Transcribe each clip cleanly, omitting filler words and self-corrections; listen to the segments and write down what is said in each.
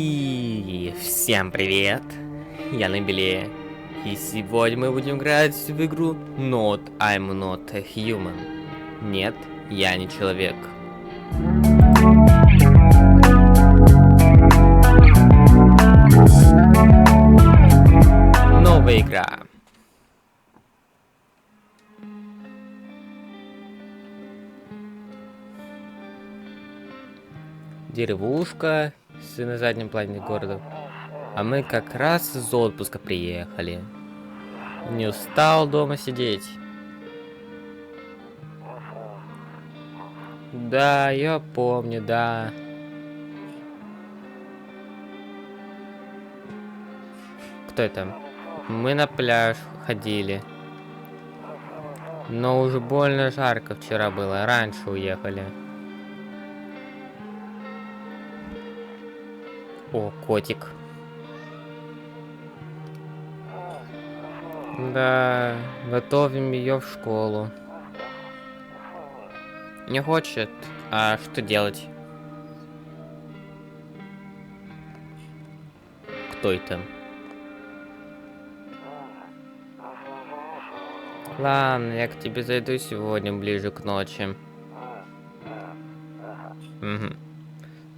И всем привет, я Набеле, и сегодня мы будем играть в игру Not I'm Not a Human. Нет, я не человек. Новая игра. Деревушка на заднем плане города. А мы как раз из отпуска приехали. Не устал дома сидеть. Да, я помню, да. Кто это? Мы на пляж ходили. Но уже больно жарко вчера было, раньше уехали. О, котик. Да, готовим ее в школу. Не хочет, а что делать? Кто это? Ладно, я к тебе зайду сегодня ближе к ночи. Угу.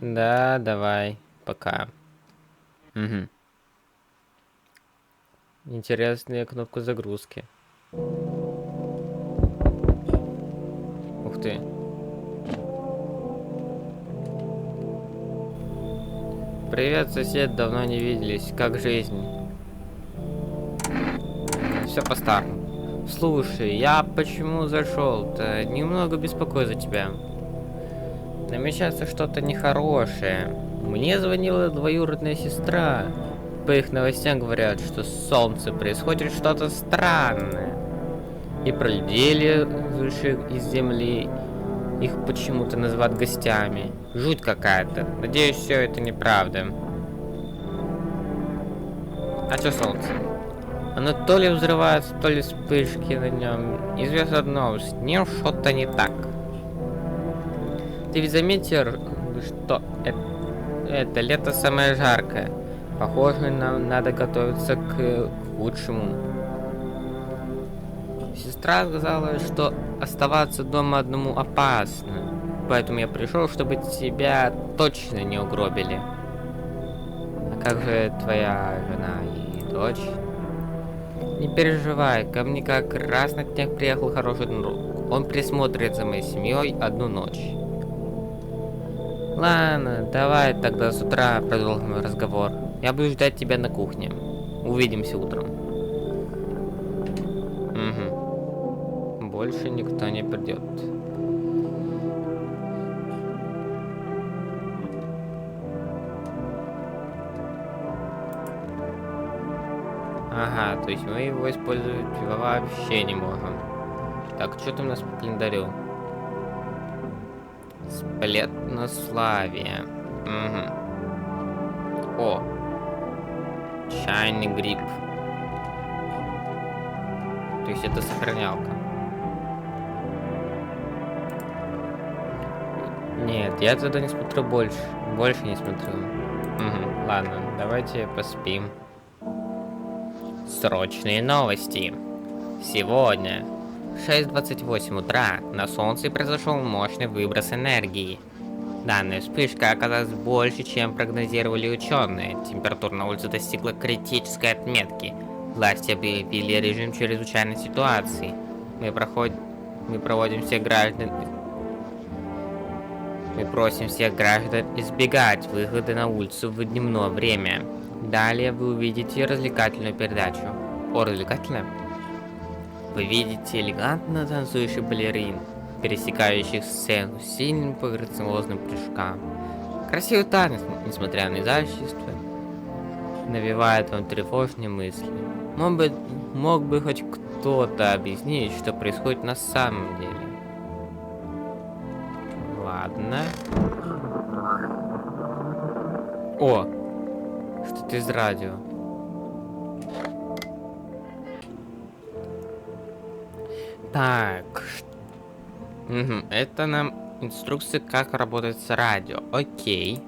Да, давай, пока. Угу. Интересная кнопка загрузки. Ух ты. Привет, сосед, давно не виделись. Как жизнь? Все по-старому. Слушай, я почему зашел-то? Немного беспокоюсь за тебя. Намечается что-то нехорошее. Мне звонила двоюродная сестра. По их новостям говорят, что с Солнцем происходит что-то странное. И про людей, лезущих из земли, их почему-то называют гостями. Жуть какая-то. Надеюсь, все это неправда. А что Солнце? Оно то ли взрывается, то ли вспышки на нем. Известно одно, с ним что-то не так. Ты ведь заметил, что это лето самое жаркое? Похоже, нам надо готовиться к худшему. Сестра сказала, что оставаться дома одному опасно. Поэтому я пришел, чтобы тебя точно не угробили. А как же твоя жена и дочь? Не переживай, ко мне как раз на днях приехал хороший друг. Он присмотрит за моей семьей одну ночь. Ладно, давай тогда с утра продолжим разговор. Я буду ждать тебя на кухне. Увидимся утром. Угу. Больше никто не придет. Ага, то есть мы его использовать вообще не можем. Так, что там у нас по календарю? Сплетнославие. Угу. О! Чайный гриб. То есть это сохранялка. Нет, я туда не смотрю больше. Больше не смотрю. Угу. Ладно, давайте поспим. Срочные новости. Сегодня в 6:28 утра на Солнце произошел мощный выброс энергии. Данная вспышка оказалась больше, чем прогнозировали ученые. Температура на улице достигла критической отметки. Власти объявили режим чрезвычайной ситуации. Мы просим всех граждан избегать выхода на улицу в дневное время. Далее вы увидите развлекательную передачу. О, развлекательная? Вы видите элегантно танцующих балерин, пересекающих сцену с сильным грациозным прыжком. Красивый танец, несмотря на изящество, навевает вам тревожные мысли. Мог бы хоть кто-то объяснить, что происходит на самом деле. Ладно. О! Что-то из радио. Так. Угу. Это нам инструкция, как работает с радио. Окей.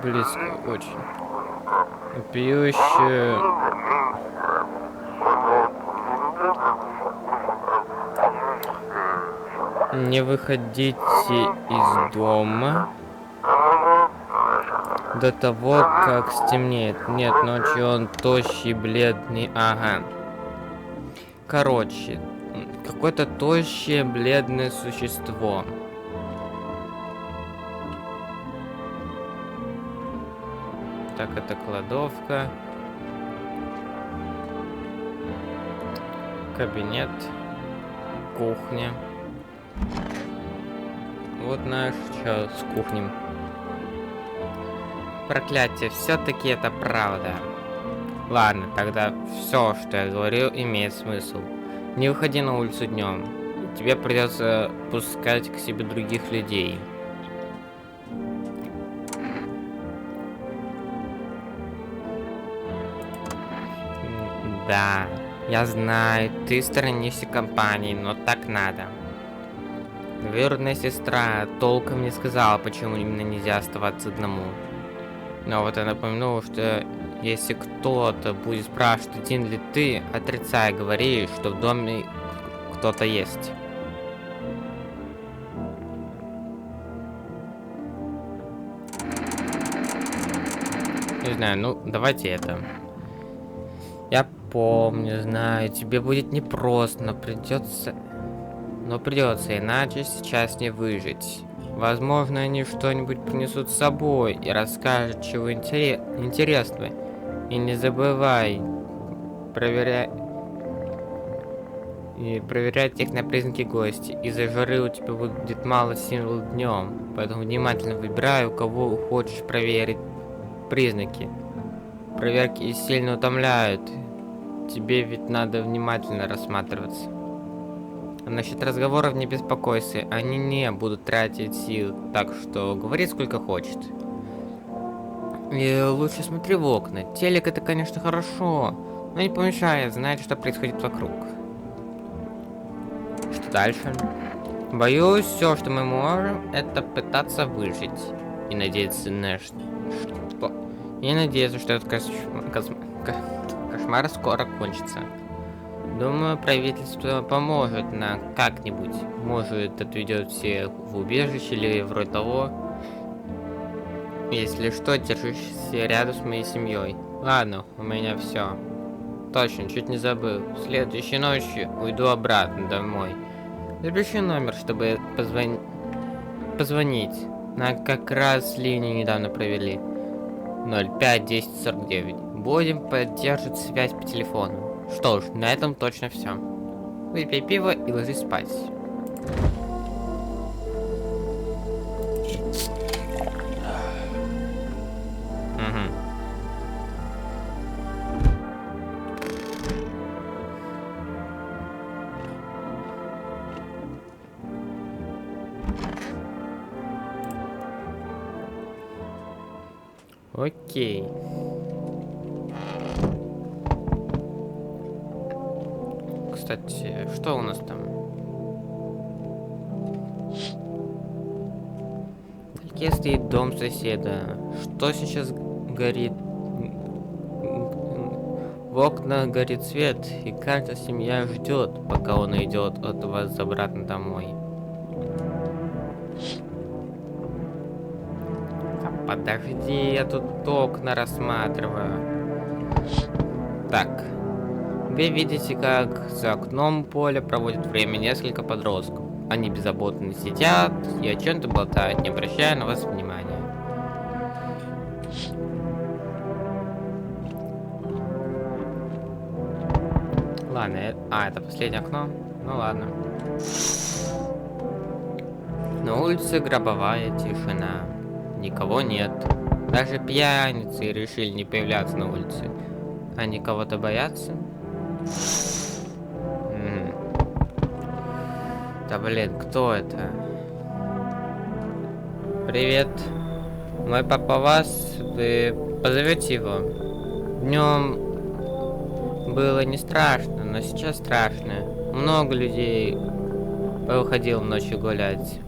Близко очень. Вопиюще. Не выходите из дома до того, как стемнеет. Нет, ночью он тощий, бледный. Ага. Короче, какое-то тощее, бледное существо. Так, это кладовка. Кабинет. Кухня. Вот наш чё с кухней. Проклятие, все-таки это правда. Ладно, тогда все, что я говорил, имеет смысл. Не выходи на улицу днем. Тебе придется пускать к себе других людей. Да, я знаю, ты сторонишься компании, но так надо. Двоюродная сестра толком не сказала, почему именно нельзя оставаться одному. Но вот я напомню, что если кто-то будет спрашивать, один ли ты, отрицай, говори, что в доме кто-то есть. Не знаю, ну давайте это. Я помню, знаю, тебе будет непросто, но придется, иначе сейчас не выжить. Возможно, они что-нибудь принесут с собой и расскажут, чего интересного. И не забывай проверять их на признаки гостя. Из-за жары у тебя будет мало сил днем, поэтому внимательно выбирай, у кого хочешь проверить признаки. Проверки сильно утомляют. Тебе ведь надо внимательно рассматриваться. А насчет разговоров не беспокойся, они не будут тратить сил, так что говори сколько хочет. И лучше смотри в окна. Телек это, конечно, хорошо, но не помешает знать, что происходит вокруг. Что дальше? Боюсь, все, что мы можем, это пытаться выжить. И надеяться на что... И надеяться, что этот кошмар скоро кончится. Думаю, правительство поможет нам как-нибудь. Может, отведет всех в убежище или вроде того. Если что, держись рядом с моей семьей. Ладно, у меня все. Точно, чуть не забыл. Следующей ночью уйду обратно домой. Запиши номер, чтобы позвонить. Нам как раз линию недавно провели. 05 10 49. Будем поддерживать связь по телефону. Что ж, на этом точно все. Выпей пиво и ложись спать. Угу. Окей. Кстати, что у нас там? Вдалеке стоит дом соседа. Что сейчас горит? В окнах горит свет, и каждая семья ждет, пока он идет от вас обратно домой. Подожди, я тут окна рассматриваю. Так. Вы видите, как за окном поля проводят время несколько подростков. Они беззаботно сидят и о чем-то болтают, не обращая на вас внимания. Ладно, это последнее окно? Ну ладно. На улице гробовая тишина. Никого нет. Даже пьяницы решили не появляться на улице. Они кого-то боятся? Да блин, кто это? Привет. Мой папа вас, вы позовете его? Днем было не страшно, но сейчас страшно. Много людей выходило ночью гулять.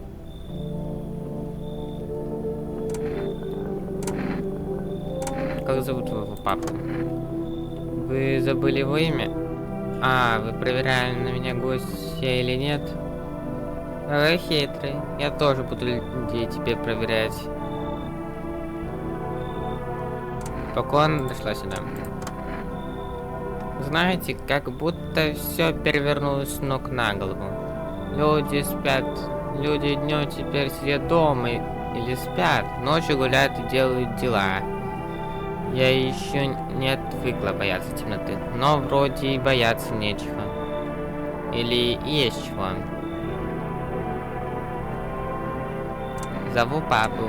как зовут твоего папу? Вы забыли его имя? А, вы проверяли на меня гостя или нет? Вы хитрый. Я тоже буду людей тебе проверять. Пока она дошла сюда. Знаете, как будто все перевернулось с ног на голову. Люди спят. Люди днем теперь сидят дома или спят. Ночью гуляют и делают дела. Я еще не отвыкла бояться темноты. Но вроде и бояться нечего. Или есть чего. Зову папу.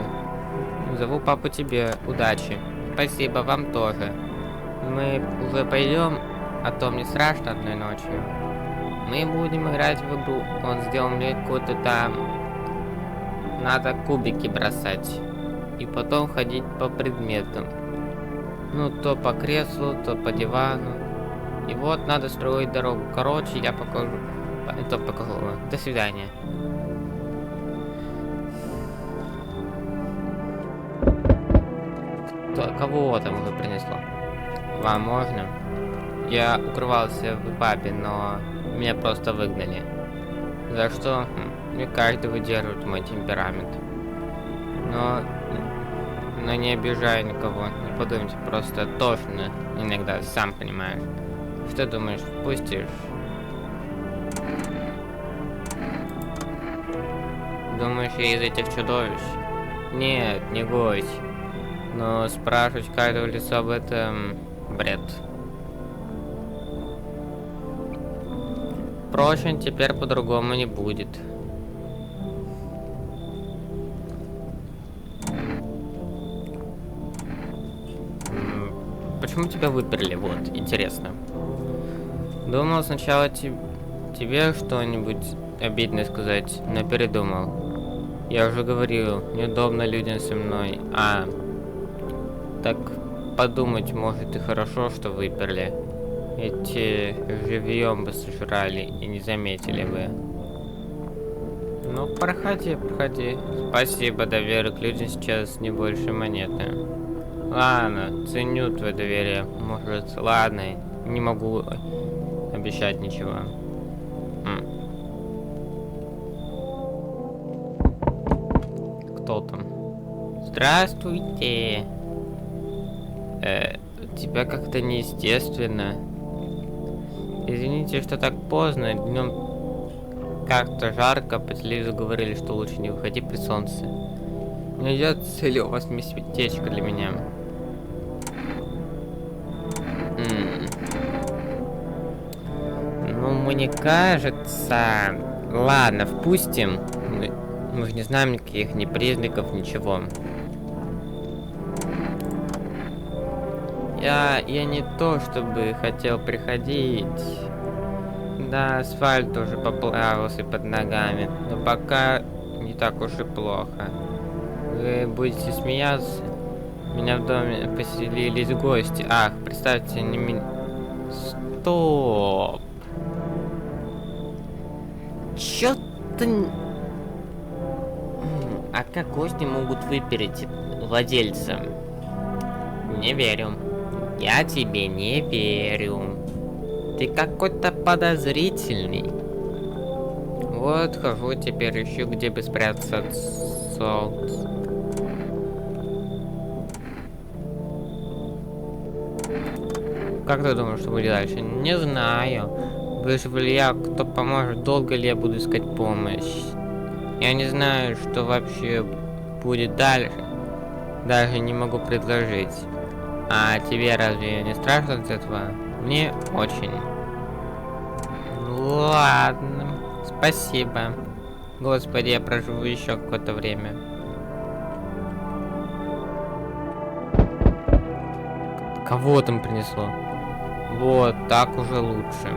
Зову папу тебе. Удачи. Спасибо, вам тоже. Мы уже пойдем, а то мне страшно одной ночью. Мы будем играть в игру. Он сделал мне какую-то там... Надо кубики бросать. И потом ходить по предметам. Ну, то по креслу, то по дивану. И вот надо строить дорогу. Короче, я покажу. Это покажу. До свидания. Кого там уже принесло? Вам можно? Я укрывался в пабе, но меня просто выгнали. За что? Не каждый выдерживает мой темперамент. Но не обижай никого. Не подумайте, просто тошно иногда, сам понимаешь. Что думаешь, впустишь? Думаешь, я из этих чудовищ? Нет, не гость. Но спрашивать каждого лица об этом бред. Впрочем, теперь по-другому не будет. Почему тебя выперли? Вот, интересно. Думал сначала тебе что-нибудь обидное сказать, но передумал. Я уже говорил, неудобно людям со мной. Так подумать, может, и хорошо, что выперли. Эти живьем бы сожрали и не заметили бы. Ну, проходи. Спасибо, доверие к людям сейчас не больше монеты. Ладно, ценю твое доверие. Может, ладно, не могу обещать ничего. Кто там? Здравствуйте. Тебя как-то неестественно. Извините, что так поздно. Днем как-то жарко, по телевизору говорили, что лучше не выходи при солнце. Не идется ли у вас местечко для меня? Ну, мне кажется... Ладно, впустим. Мы же не знаем никаких ни признаков, ничего. Я не то чтобы хотел приходить. Да, асфальт уже поплавился под ногами. Но пока не так уж и плохо. Вы будете смеяться? У меня в доме поселились гости. Ах, представьте, не меня... Стоп! Чё-то... А как гости могут выпереть владельца? Не верю. Я тебе не верю. Ты какой-то подозрительный. Вот хожу теперь, ищу, где бы спрятаться от солнца. Как ты думаешь, что будет дальше? Не знаю. Выживу ли я, кто поможет, долго ли я буду искать помощь. Я не знаю, что вообще будет дальше. Даже не могу предложить. А тебе разве не страшно от этого? Мне очень. Ладно. Спасибо. Господи, я проживу еще какое-то время. Кого там принесло? Вот, так уже лучше.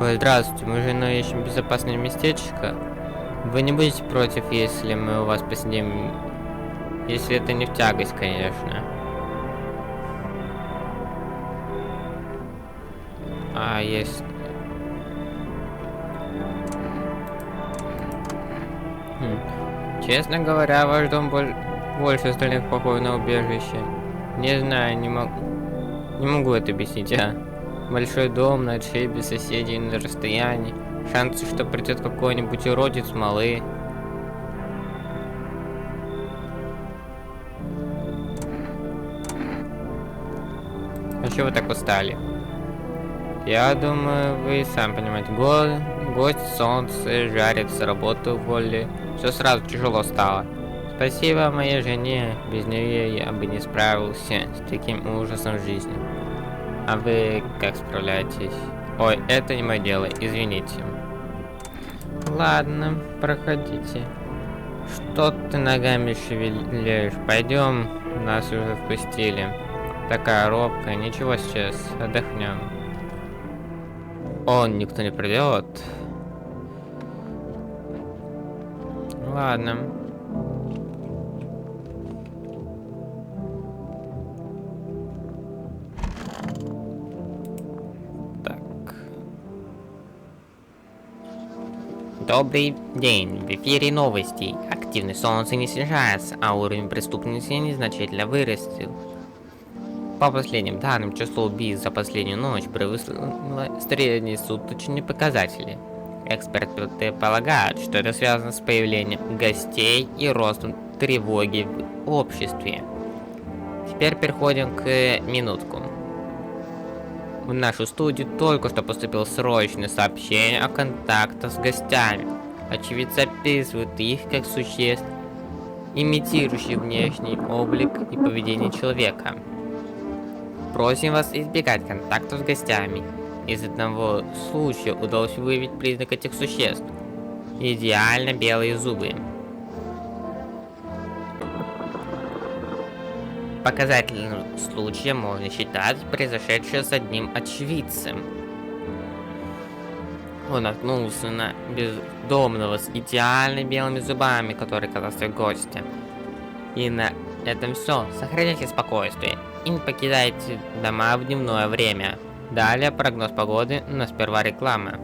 Ой, здравствуйте, мы с женой ищем безопасное местечко. Вы не будете против, если мы у вас посидим? Если это не в тягость, конечно. А, есть... Честно говоря, ваш дом больше остальных похож на убежище. Не знаю, не могу это объяснить, а. Большой дом на отшибе, соседей на расстоянии. Шансы, что придет какой-нибудь уродец, малы. А чего вы так устали? Я думаю, вы и сам понимаете, гость, солнце, жарит, с работы уволили. Все сразу тяжело стало. Спасибо моей жене, без нее я бы не справился с таким ужасом в жизни. А вы как справляетесь? Ой, это не мое дело, извините. Ладно, проходите. Что ты ногами шевелишь? Пойдем, нас уже впустили. Такая робкая, ничего, сейчас отдохнем. Он никто не придет. Ладно. Так. Добрый день. В эфире новости. Активность солнца не снижается, а уровень преступности незначительно вырастил. По последним данным, число убийств за последнюю ночь превысило среднесуточные показатели. Эксперты полагают, что это связано с появлением гостей и ростом тревоги в обществе. Теперь переходим к минутку. В нашу студию только что поступило срочное сообщение о контактах с гостями. Очевидцы описывают их как существ, имитирующих внешний облик и поведение человека. Просим вас избегать контактов с гостями. Из одного случая удалось выявить признак этих существ. Идеально белые зубы. Показательным случаем можно считать произошедшее с одним очевидцем. Он наткнулся на бездомного с идеально белыми зубами, который казался гостем. И на этом все. Сохраняйте спокойствие и не покидайте дома в дневное время. Далее прогноз погоды, но сперва реклама.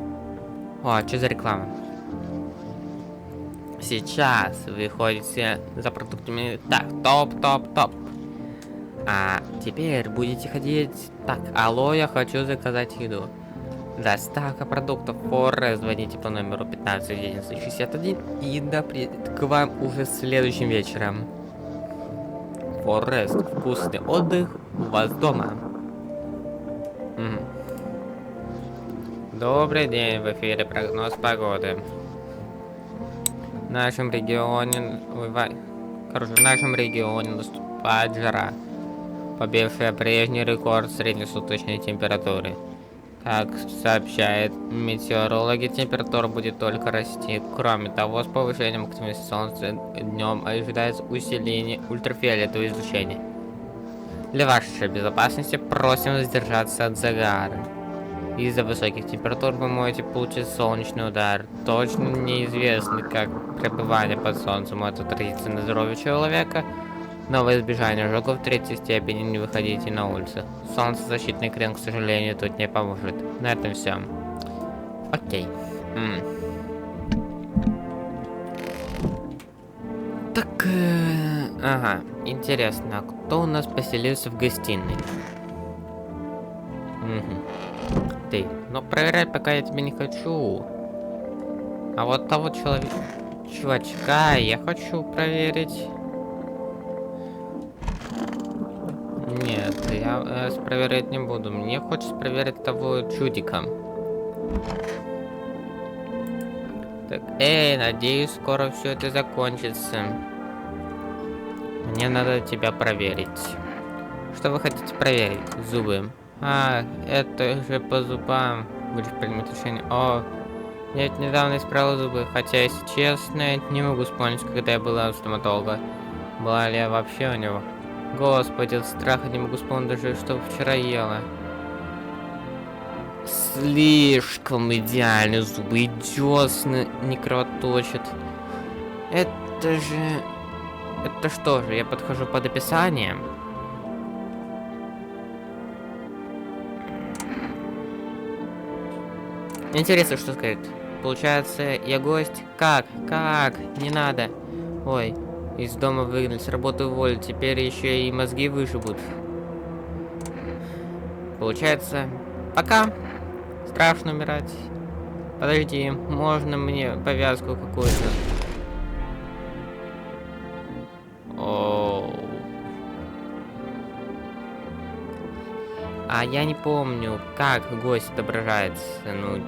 О, что за реклама? Сейчас вы ходите за продуктами. Так, топ. А теперь будете ходить. Так, алло, я хочу заказать еду. Доставка продуктов Forest. Звоните по номеру 151161 и да приедет к вам уже следующим вечером. Forest. Вкусный отдых у вас дома. Добрый день, в эфире прогноз погоды. В нашем регионе... в нашем регионе наступает жара, побившая прежний рекорд среднесуточной температуры. Как сообщают метеорологи, температура будет только расти. Кроме того, с повышением активности солнца днем ожидается усиление ультрафиолетового излучения. Для вашей безопасности просим воздержаться от загара. Из-за высоких температур вы можете получить солнечный удар. Точно неизвестно, как пребывание под солнцем может отразиться на здоровье человека, но во избежание ожогов в третьей степени не выходите на улицу. Солнцезащитный крем, к сожалению, тут не поможет. На этом все. Окей. Так, ага, интересно, а кто у нас поселился в гостиной? Ты, но проверять пока я тебе не хочу. А вот того чувачка я хочу проверить. Нет, я проверять не буду. Мне хочется проверить того чудика. Так, надеюсь, скоро все это закончится. Мне надо тебя проверить. Что вы хотите проверить? Зубы. А, это же по зубам. Будешь принимать решение. О, я ведь недавно исправил зубы. Хотя, если честно, не могу вспомнить, когда я была у стоматолога. Была ли я вообще у него? Господи, от страха не могу вспомнить даже, что вчера ела. Слишком идеальные зубы, и десны не кровоточат. Это же... Это что же, я подхожу под описание? Интересно, что сказать. Получается, я гость? Как? Не надо. Ой, Из дома выгнали, с работы уволили, теперь еще и мозги вышибут. Получается, пока. Страшно умирать. Подожди, можно мне повязку какую-то? Оу. А я не помню, как гость отображается. Ну,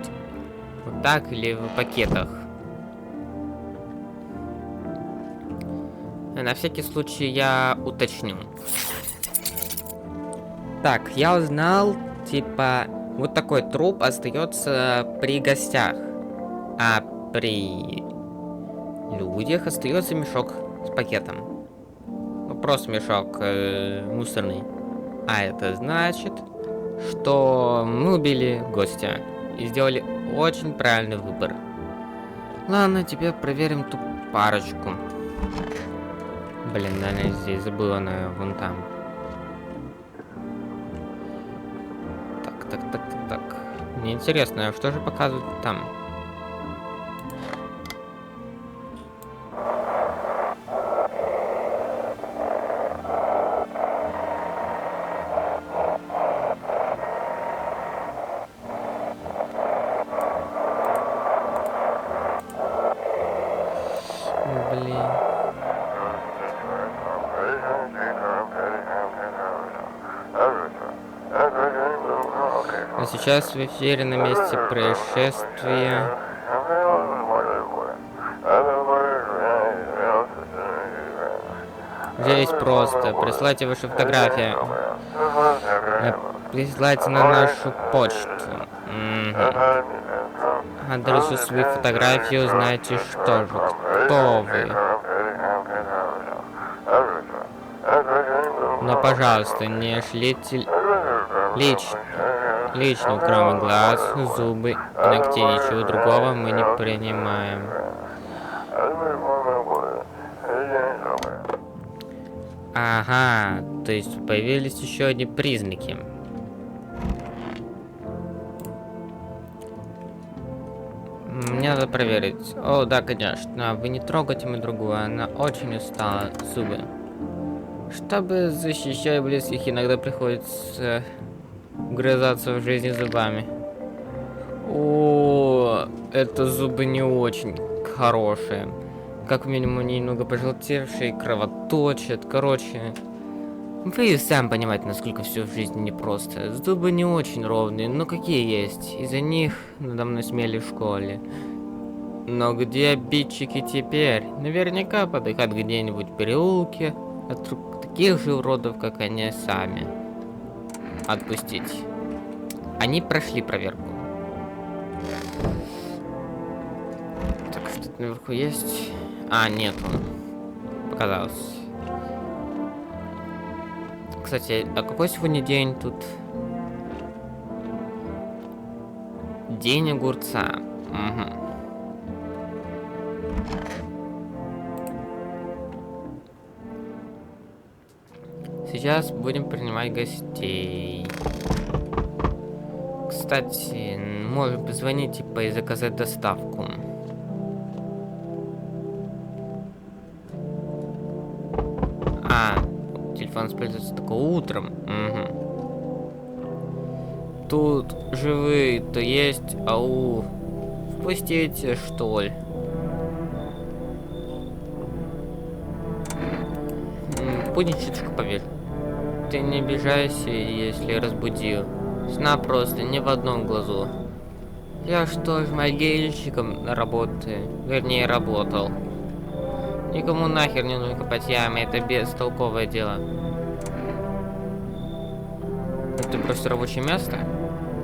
вот так или в пакетах. На всякий случай я уточню. Так, я узнал, типа, вот такой труп остается при гостях, а при людях остается мешок с пакетом. Ну, просто мешок мусорный. А это значит, что мы убили гостя и сделали очень правильный выбор. Ладно, теперь проверим ту парочку. Блин, она здесь забыла, она вон там. Так. Мне интересно, а что же показывают там? Блин. А сейчас в эфире на месте происшествия. Здесь просто. Присылайте ваши фотографии. Присылайте на нашу почту. Адресу свою фотографию, знаете что же. Кто вы? Но, пожалуйста, не шлите лично, кроме глаз, зубы, ногтей, ничего другого мы не принимаем. Ага, то есть появились еще одни признаки. Мне надо проверить. О, да, конечно. Вы не трогайте мою другую, она очень устала. Зубы. Чтобы защищать близких, иногда приходится вгрызаться в жизни зубами. О, это зубы не очень хорошие. Как минимум немного пожелтевшие, кровоточат. Короче, вы сами понимаете, насколько все в жизни непросто. Зубы не очень ровные, но какие есть. Из-за них надо мной смели в школе. Но где обидчики теперь? Наверняка подыхают где-нибудь в переулке от таких же уродов, как они сами. Отпустить. Они прошли проверку. Так, что-то наверху есть? А, нету. Показалось. Кстати, а какой сегодня день тут? День огурца. Угу. Сейчас будем принимать гостей. Кстати, можем позвонить типа и заказать доставку. Телефон используется только утром. Угу. Тут живые-то есть. Ау. Впустите, что ли? Будь чуточку поверь. Ты не обижайся, если разбудил. Сна просто не в одном глазу. Я что ж, могильщиком работаю. Вернее, работал. Никому нахер не нужно копать ямы, это бестолковое дело. Это просто рабочее место?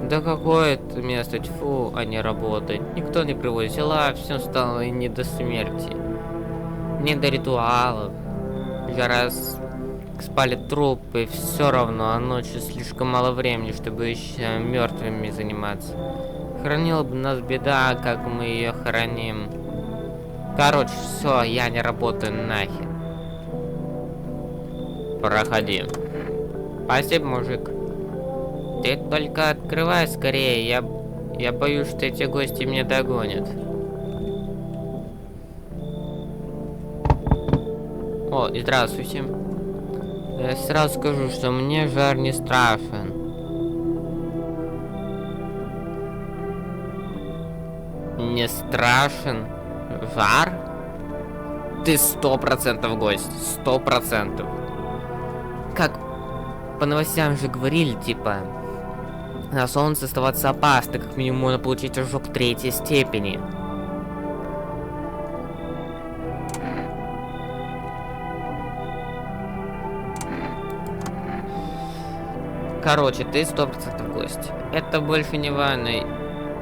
Да какое это место, тьфу, а не работать. Никто не приводит дела, все стало и не до смерти. Не до ритуалов. Я раз спали трупы, все равно, а ночью слишком мало времени, чтобы еще мертвыми заниматься. Хранила бы нас беда, как мы ее храним. Короче, все, я не работаю нахер. Проходи. Спасибо, мужик. Ты только открывай скорее, я боюсь, что эти гости меня догонят. О, и здравствуйте. Я сразу скажу, что мне жар не страшен. Не страшен? Жар? Ты 100% гость. 100%. Как по новостям же говорили, типа, на солнце оставаться опасно, как минимум можно получить ожог 3-й степени. Короче, ты 100% гость. Это больше не важно.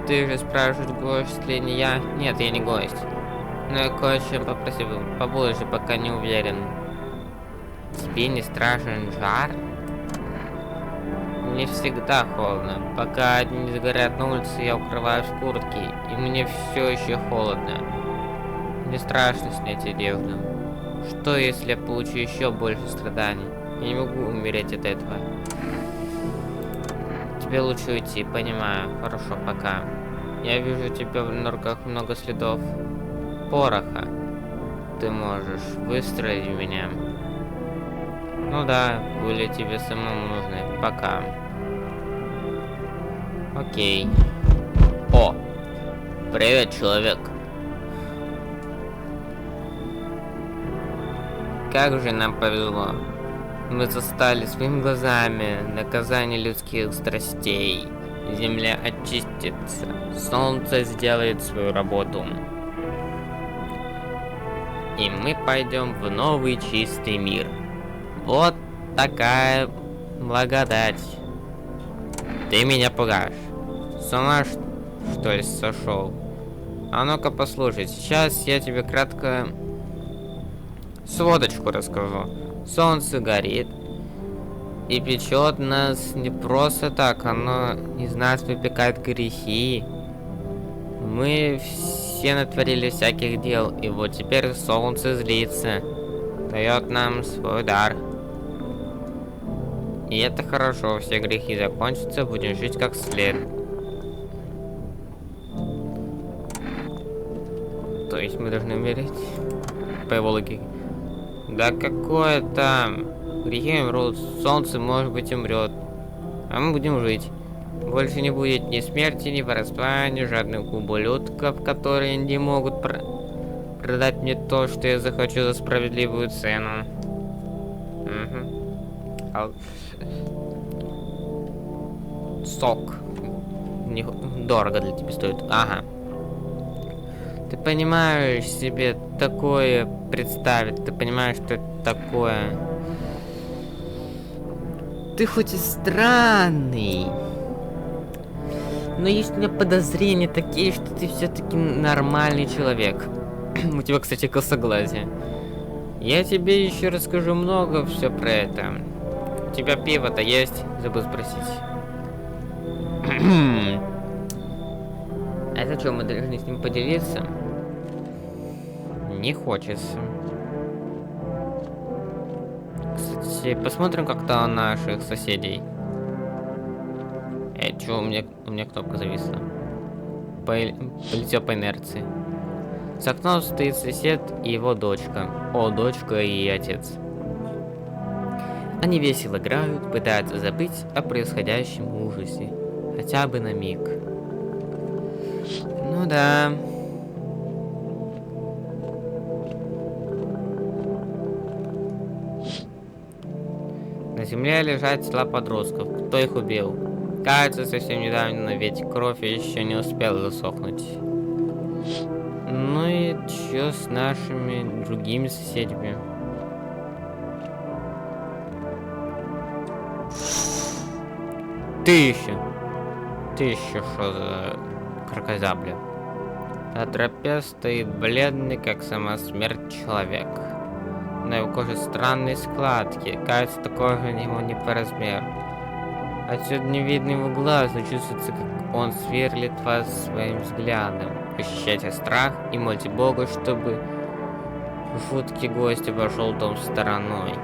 Ты же спрашиваешь, гость ли не я? Нет, я не гость. Но я кое-чем попросил побольше, пока не уверен. Тебе не страшен жар? Мне всегда холодно. Пока одни не сгорят на улице, я укрываюсь в куртке, и мне все еще холодно. Мне страшно снять одежду. Что если я получу еще больше страданий? Я не могу умереть от этого. Тебе лучше уйти, понимаю. Хорошо, пока. Я вижу у тебя на руках много следов пороха. Ты можешь выстрелить в меня. Ну да, пули тебе самому нужны. Пока. Окей. О! Привет, человек. Как же нам повезло. Мы застали своими глазами наказание людских страстей. Земля очистится. Солнце сделает свою работу. И мы пойдем в новый чистый мир. Вот такая благодать. Ты меня пугаешь. С ума что ли сошел? А ну-ка послушай, сейчас я тебе кратко сводочку расскажу. Солнце горит и печет нас не просто так, оно из нас выпекает грехи. Мы все натворили всяких дел, и вот теперь солнце злится, дает нам свой дар. И это хорошо, все грехи закончатся, будем жить как след. То есть мы должны умереть? По его логике. Да какое там? Грехи умрут, солнце, может быть, умрет. А мы будем жить. Больше не будет ни смерти, ни воровства, ни жадных ублюдков, которые не могут продать мне то, что я захочу за справедливую цену. Сок. Дорого для тебя стоит. Ага. Ты понимаешь себе такое представить? Ты понимаешь, что это такое? Ты хоть и странный, но есть у меня подозрения такие, что ты все-таки нормальный человек. У тебя, кстати, косоглазие. Я тебе еще расскажу много все про это. У тебя пиво-то есть? Забыл спросить. А это что, мы должны с ним поделиться? Не хочется. Кстати, посмотрим как-то у наших соседей. Чё, у меня кнопка зависла. Полетел по инерции. За окном стоит сосед и его дочка. О, дочка и отец. Они весело играют, пытаются забыть о происходящем ужасе. Хотя бы на миг. Ну да. На земле лежат тела подростков. Кто их убил? Кажется, совсем недавно, ведь кровь еще не успела засохнуть. Ну и чё с нашими другими соседями? Ты еще что за крокозябля? На тропе стоит бледный, как сама смерть, человек. На его коже странные складки, кажется, такой же ему не по размеру. Отсюда не видно его глаз, но чувствуется, как он сверлит вас своим взглядом. Ощущайте страх и мольте Бога, чтобы жуткий гость обошел дом стороной.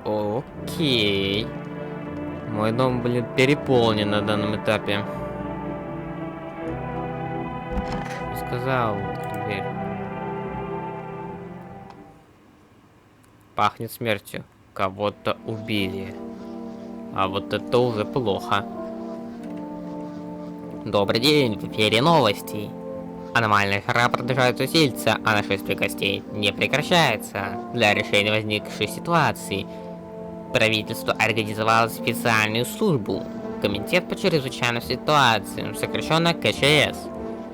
Окей. Мой дом, блин, переполнен на данном этапе. Сказал дверь. Пахнет смертью. Кого-то убили. А вот это уже плохо. Добрый день, в эфире новости. Аномальная жара продолжает усилиться, а нашествие гостей не прекращается. Для решения возникшей ситуации правительство организовало специальную службу. Комитет по чрезвычайным ситуациям, сокращенно КЧС.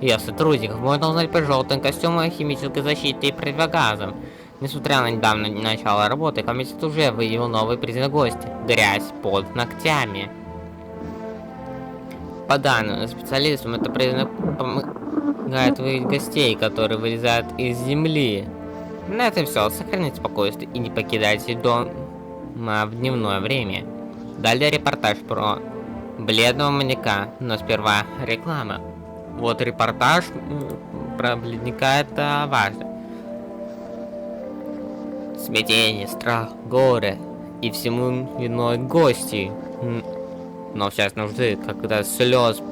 Ее сотрудников можно узнать по желтым костюмам химической защиты и противогазам. Несмотря на недавнее начало работы, комитет уже выявил новый признак гостя – грязь под ногтями. По данным специалистам, это признак помогает выявить гостей, которые вылезают из земли. На этом все. Сохраните спокойствие и не покидайте дом в дневное время. Далее репортаж про бледного маньяка, но сперва реклама. Вот репортаж про бледняка, это важно. Смятение, страх, горе и всему виной гости. Но в час нужды, когда слез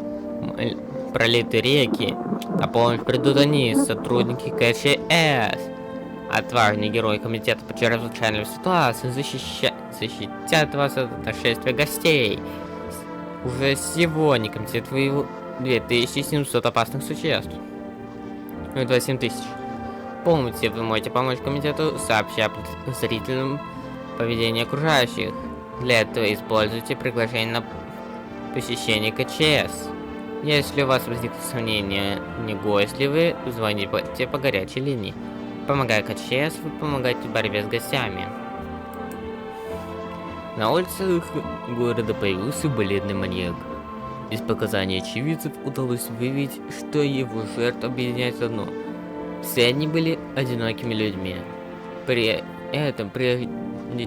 пролиты реки, на помощь придут они, сотрудники КЧС. Отважный герой комитета по чрезвычайным ситуациям защитят вас от нашествия гостей. Уже сегодня комитет выявил 2700 опасных существ. 27 тысяч. Помните, вы можете помочь комитету, сообща о зрительном поведении окружающих. Для этого используйте приглашение на посещение КЧС. Если у вас возникли сомнения, не гость ли вы, звоните по горячей линии. Помогая КЧС, вы помогаете в борьбе с гостями. На улицах города появился бледный маньяк. Из показаний очевидцев удалось выявить, что его жертв объединяет одно. Все они были одинокими людьми. При этом, прежде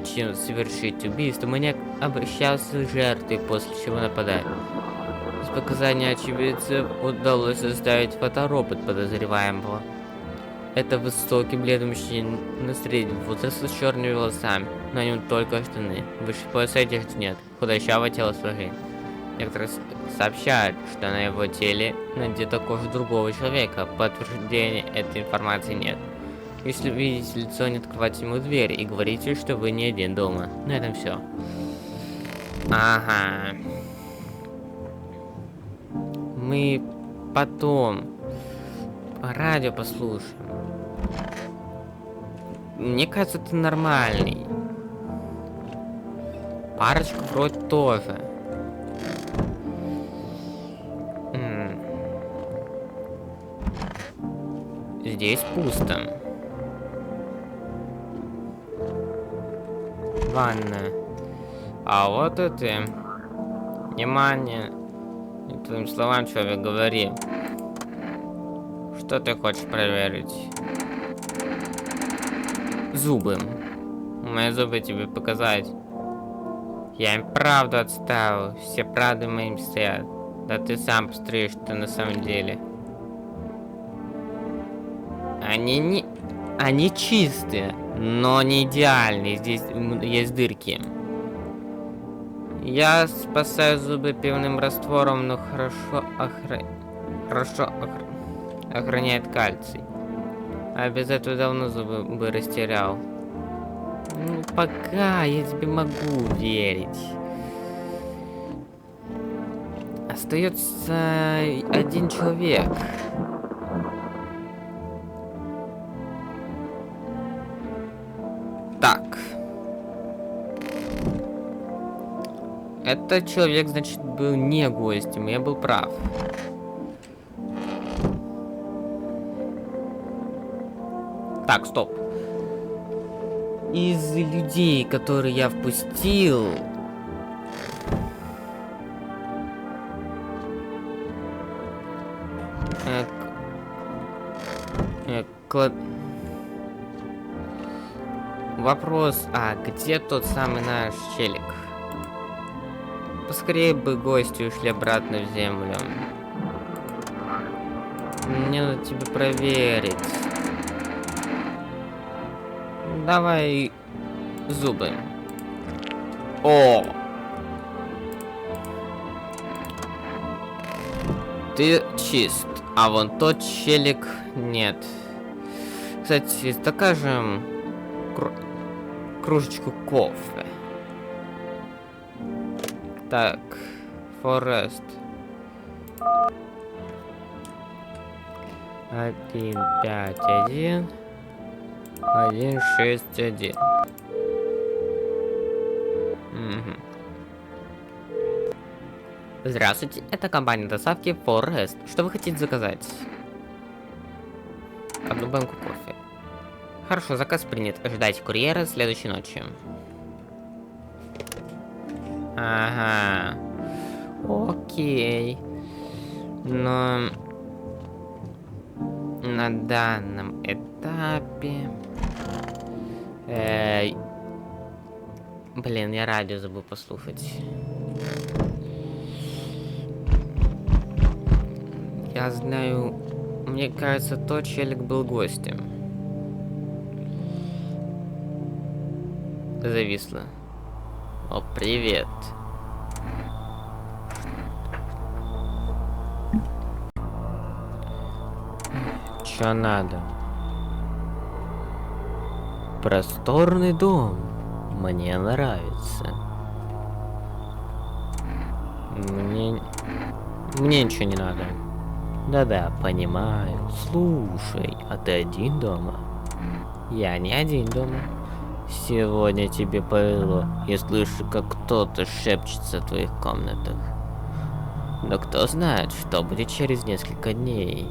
чем совершить убийство, маньяк обращался с жертвой, после чего нападает. Из показаний очевидцев удалось составить фоторобот подозреваемого. Это высокий бледный мужчина среднего возраста с черными волосами. На нем только штаны. Выше пояса одежды нет. Худощавое телосложение. Некоторые сообщают, что на его теле надета кожа другого человека. Подтверждения этой информации нет. Если видите лицо, не открывайте ему дверь и говорите, что вы не один дома. На этом все. Ага. Мы потом по радио послушаем. Мне кажется, ты нормальный. Парочка вроде тоже. Здесь пусто. Ванная. А вот и ты. Внимание. И твоим словам, человек, говори. Что ты хочешь проверить? Зубы. Мои зубы тебе показать. Я им правду отставил. Все правды моим стоят. Да ты сам посмотри, что на самом деле. Они чистые, но не идеальные. Здесь есть дырки. Я спасаю зубы пивным раствором, но хорошо охраняет кальций. А без этого давно зубы бы растерял. Ну, пока я тебе могу верить. Остается один человек. Так. Этот человек, значит, был не гостем, я был прав. Так, стоп. Из людей, которые я впустил... Вопрос, а где тот самый наш челик? Поскорее бы гости ушли обратно в землю. Мне надо тебя проверить. Давай зубы. О! Ты чист, а вон тот челик нет. Кстати, докажем кружечку кофе. Так, Форест. 1, 5, 1, 1, 6, 1. Угу. Здравствуйте, это компания доставки Форест. Что вы хотите заказать? Одну банку кофе. Хорошо, заказ принят. Ожидайте курьера следующей ночью. Ага. Окей. Но на данном этапе... Блин, я радио забыл послушать. Я знаю... Мне кажется, тот челик был гостем. Зависло. О, привет. Чё надо? Просторный дом. Мне нравится. Мне ничего не надо. Да-да, понимаю. Слушай, а ты один дома? Я не один дома. Сегодня тебе повезло. Я слышу, как кто-то шепчется в твоих комнатах. Но кто знает, что будет через несколько дней.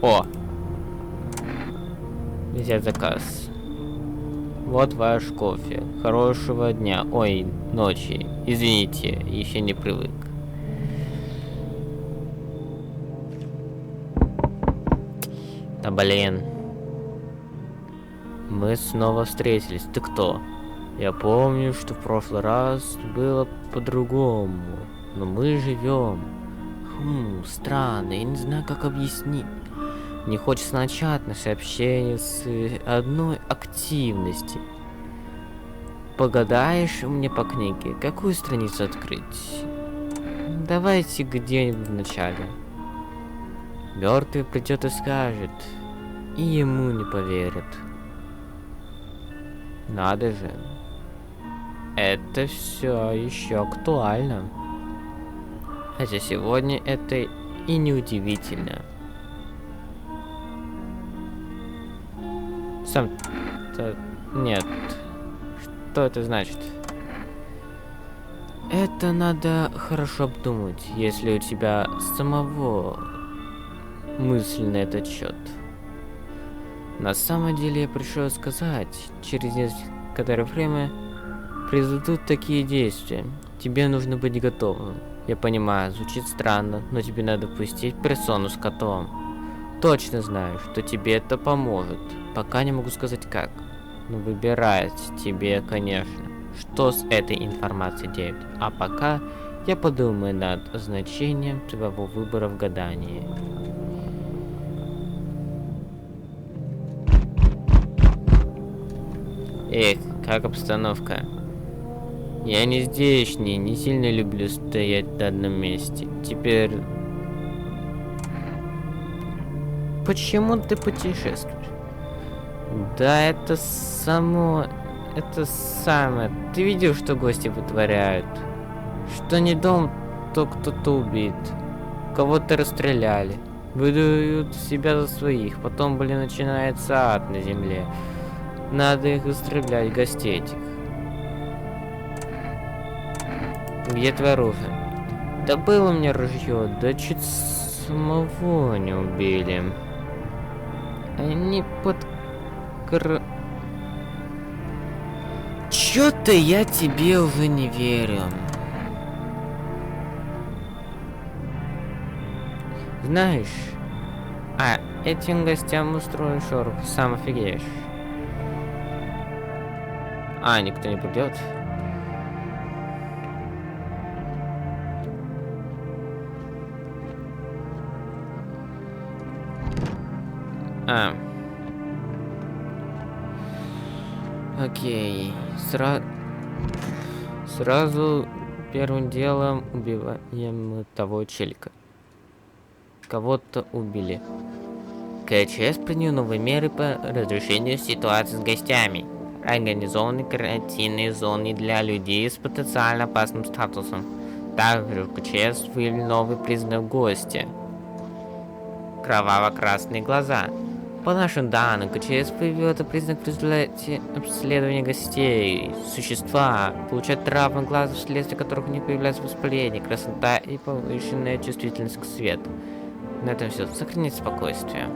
О! Взять заказ. Вот ваш кофе. Хорошего дня. Ой, ночи. Извините, еще не привык. Да блин. Мы снова встретились. Ты кто? Я помню, что в прошлый раз было по-другому. Но мы живем. Странно. Я не знаю, как объяснить. Не хочется начать наше общение с одной активности. Погадаешь мне по книге, какую страницу открыть? Давайте где-нибудь в начале. Мертвый придет и скажет, и ему не поверят. Надо же. Это все еще актуально. Хотя сегодня это и не удивительно. Сам-то... Нет. Что это значит? Это надо хорошо обдумать, если у тебя самого мысль на этот счет. На самом деле я пришел сказать, через некоторое время произойдут такие действия. Тебе нужно быть готовым. Я понимаю, звучит странно, но тебе надо пустить персону с котом. Точно знаю, что тебе это поможет. Пока не могу сказать как. Но выбирать тебе, конечно, что с этой информацией делать. А пока я подумаю над значением твоего выбора в гадании. Эх, как обстановка? Я не здешний, не сильно люблю стоять в одном месте. Теперь... Почему ты путешествуешь? Да, это само... Это самое... Ты видел, что гости вытворяют? Что не дом, то кто-то убит. Кого-то расстреляли. Выдают себя за своих. Потом, блин, начинается ад на земле. Надо их истреблять, гостей этих. Где твое оружие? Да было мне ружье, да чуть самого не убили. Они Чё-то я тебе уже не верю. Знаешь, этим гостям устрою шорох, сам офигеешь. Никто не придет. Окей. Сразу первым делом убиваем того челика. Кого-то убили. КЧС принял новые меры по разрешению ситуации с гостями. Организованы карантинные зоны для людей с потенциально опасным статусом. Также в КЧС ввели новый признак гостя. Кроваво-красные глаза. По нашим данным, КЧС выявил этот признак в результате обследования гостей. Существа получают травмы глаза, вследствие которых у них появляется воспаление, краснота и повышенная чувствительность к свету. На этом все. Сохранить спокойствие.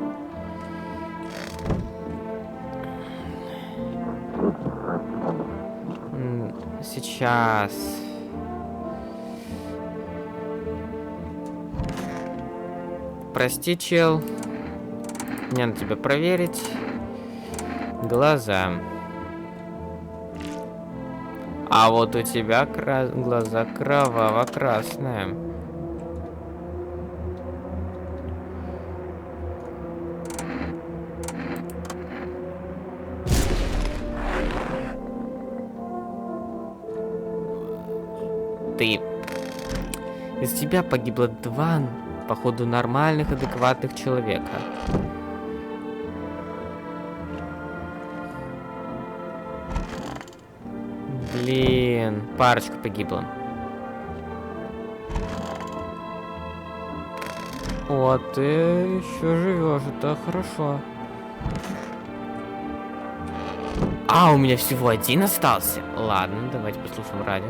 Сейчас. Прости, чел. Мне надо тебя проверить. Глаза. А вот у тебя глаза кроваво-красные. Ты... Из тебя погибло 2, походу, нормальных, адекватных человека. Блин, парочка погибла. О, ты еще живешь, это хорошо. А, у меня всего 1 остался. Ладно, давайте послушаем радио.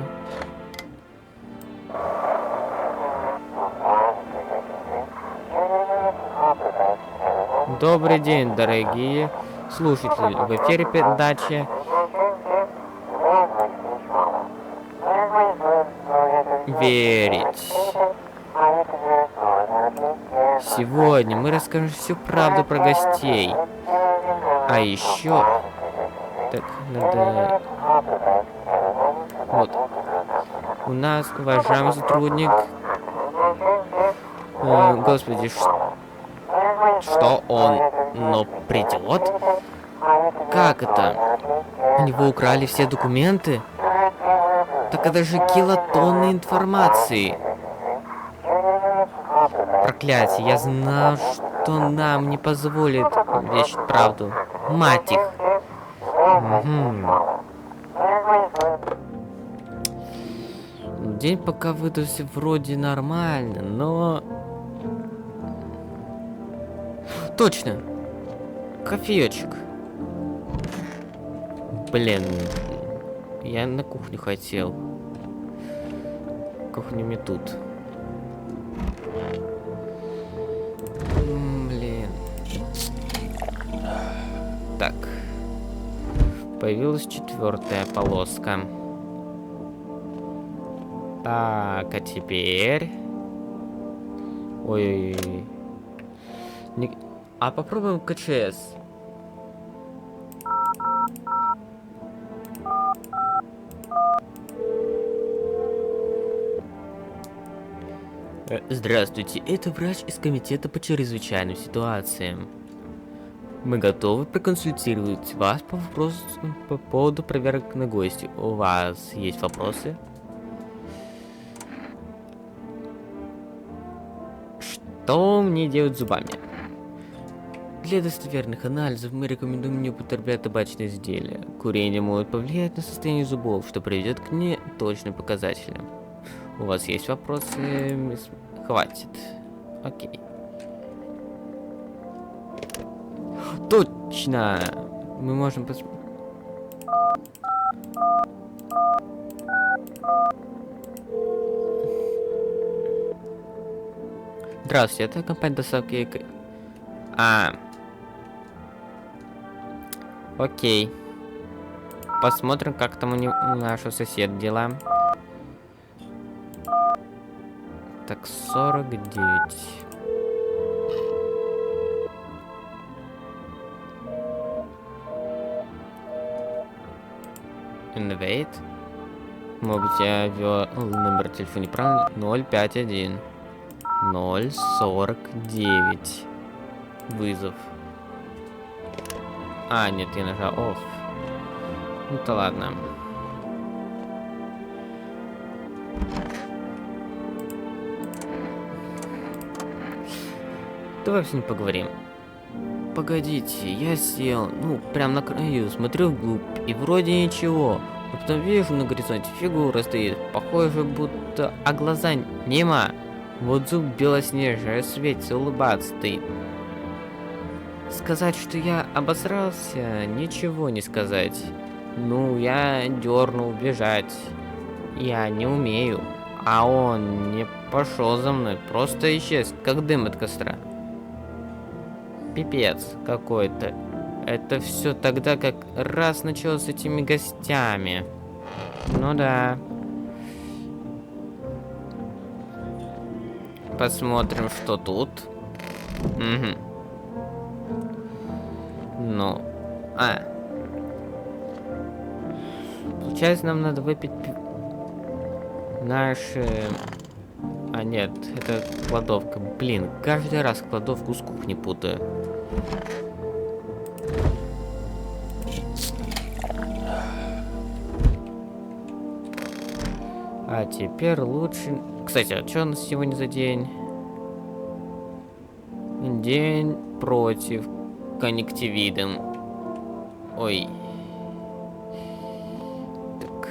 Добрый день, дорогие слушатели. В эфире передача «Верить». Сегодня мы расскажем всю правду про гостей. А еще... Так, надо... Вот. У нас уважаемый сотрудник... Господи, что он... Но придет? Как это? У него украли все документы? Так это же килотонны информации. Проклятие, я знал, что нам не позволит вещать правду. Мать их. День пока выдался вроде нормально, но... Точно! Кофеечек. Блин, я на кухню хотел. Кухня мне тут. Блин. Так. Появилась 4-я полоска. Так, а теперь... Ой-ой-ой. А попробуем КЧС. Здравствуйте, это врач из комитета по чрезвычайным ситуациям. Мы готовы проконсультировать вас по вопросу по поводу проверок на гости. У вас есть вопросы? Что мне делать с зубами? Для достоверных анализов мы рекомендуем не употреблять табачные изделия. Курение может повлиять на состояние зубов, что приведет к неточным показателям. У вас есть вопросы? Хватит. Окей. Точно! Мы можем посмотреть. Здравствуйте, это компания доставки... Окей. Посмотрим, как там у нашего соседа дела. Так, 49. Innovate. Может быть, я ввел номер телефона неправильно. 051 049. Вызов. А, нет, я нажал off. Ну-то ладно. Давай с ним поговорим. погодите, я сел, ну, прям на краю, смотрю вглубь, и вроде ничего. Но потом вижу на горизонте фигура стоит, похоже, будто, а глаза нема. Вот зуб белоснежный, светится, улыбаться стоит. Сказать, что я обосрался, ничего не сказать. Ну, я дернул бежать. Я не умею. А он не пошел за мной, просто исчез, как дым от костра. Пипец какой-то. Это все тогда как раз началось с этими гостями. Ну да. Посмотрим, что тут. Угу. Ну. Получается, нам надо выпить наши... А нет, это кладовка. Блин, каждый раз кладовку с кухни путаю. А теперь лучше... Кстати, а что у нас сегодня за день? День против конъюнктивита. Ой. Так.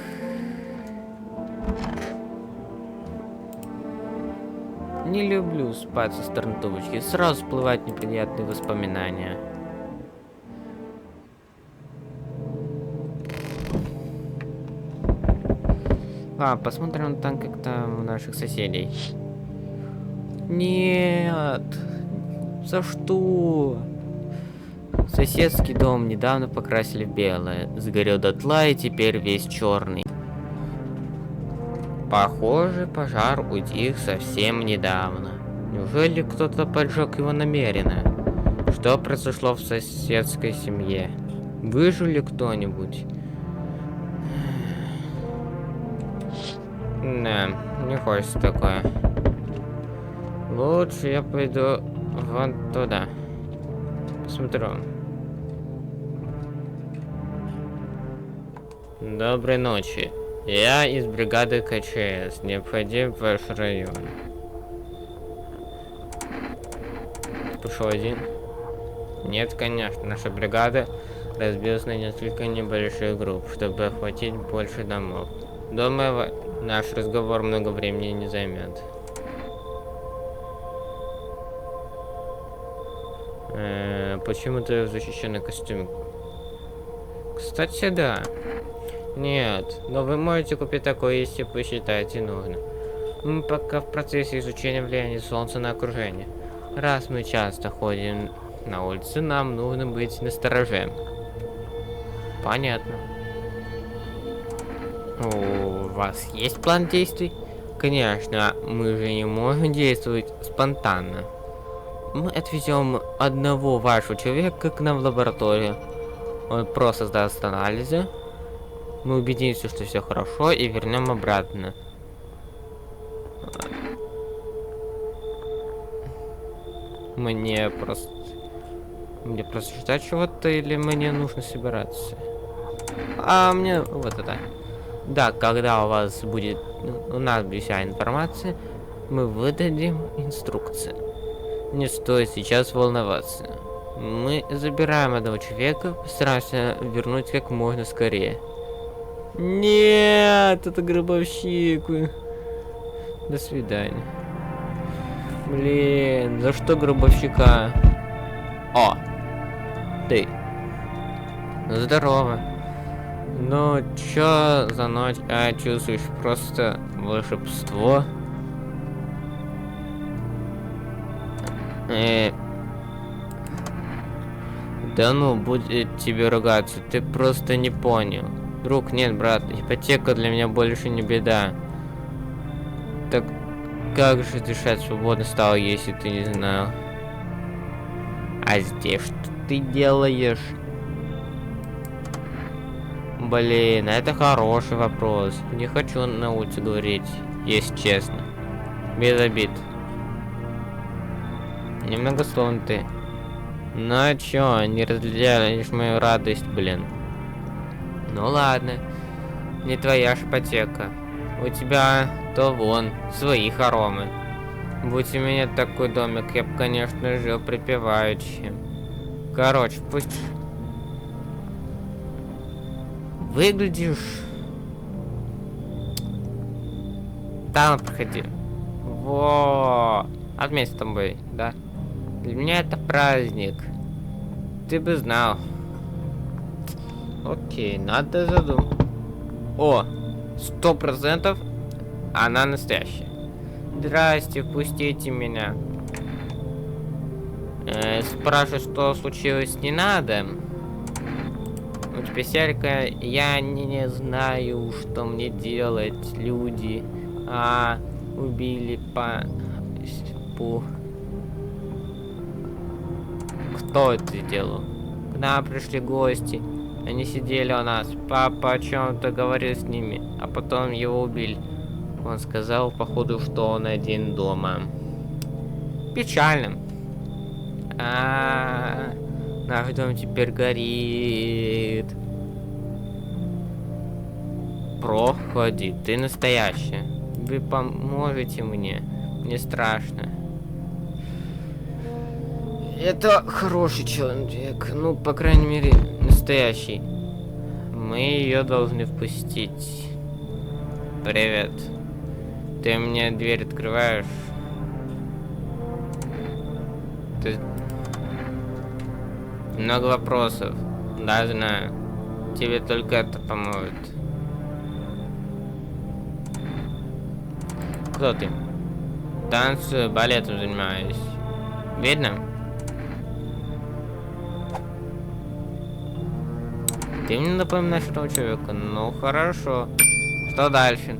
Не люблю спать со стороны тумбочки. Сразу всплывают неприятные воспоминания. Посмотрим там как-то у наших соседей. Нет. За что? Соседский дом недавно покрасили в белое. Сгорел дотла и теперь весь черный. Похоже, пожар утих совсем недавно. Неужели кто-то поджег его намеренно? Что произошло в соседской семье? Выжил ли кто-нибудь? Да, не хочется такое. Лучше я пойду вон туда. Посмотрю. Доброй ночи. Я из бригады КЧС. Необходим в ваш район. Пошел один? Нет, конечно. Наша бригада разбилась на несколько небольших групп, чтобы охватить больше домов. Думаю, наш разговор много времени не займет. Почему ты в защищенном костюме? Кстати, да. Нет, но вы можете купить такое, если посчитаете нужно. Мы пока в процессе изучения влияния Солнца на окружение. Раз мы часто ходим на улице, нам нужно быть настороже. Понятно. У вас есть план действий? Конечно, мы же не можем действовать спонтанно. Мы отвезем одного вашего человека к нам в лабораторию. Он просто сдаст анализы. Мы убедимся, что все хорошо, и вернем обратно. Мне просто ждать чего-то, или мне нужно собираться? Мне вот это. Да, когда у вас будет, у нас будет вся информация, мы выдадим инструкции. Не стоит сейчас волноваться. Мы забираем одного человека, постараемся вернуть как можно скорее. Нет, это гробовщик. До свидания. Блин, за что гробовщика? О, ты. Здорово. Ну, чё за ночь? Чувствуешь просто волшебство? Да ну, будет тебе ругаться, ты просто не понял. Друг, нет, брат, ипотека для меня больше не беда. Так как же дышать свободно стало, если ты не знал? А здесь что ты делаешь? Блин, это хороший вопрос. Не хочу на улице говорить, если честно. Без обид. Немногословный ты. Ну а чё, не разделяешь мою радость, блин. Ну ладно. Не твоя ж ипотека. У тебя то вон, свои хоромы. Будь у меня такой домик, я бы, конечно, жил припеваючи. Короче, пусть... Выглядишь... Да, проходи. Во, отметь с тобой, да? Для меня это праздник. Ты бы знал. Окей, надо задумать. О, 100% она настоящая. Здрасте, впустите меня. Спрашиваю, что случилось, не надо. У тебя Серка, я не знаю, что мне делать. Люди убили по... Кто это сделал? К нам пришли гости. Они сидели у нас. Папа о чем-то говорил с ними, а потом его убили. Он сказал, походу, что он один дома. Печально. Наш дом теперь горит. Проходи, ты настоящая. Вы поможете мне. Мне страшно. Это хороший человек. Ну, по крайней мере, настоящий. Мы ее должны впустить. Привет. Ты мне дверь открываешь? Ты... Много вопросов. Да, знаю. Тебе только это поможет. Кто ты? Танцую, балетом занимаюсь. Видно? Ты мне напоминаешь этого человека. Ну, хорошо. Что дальше?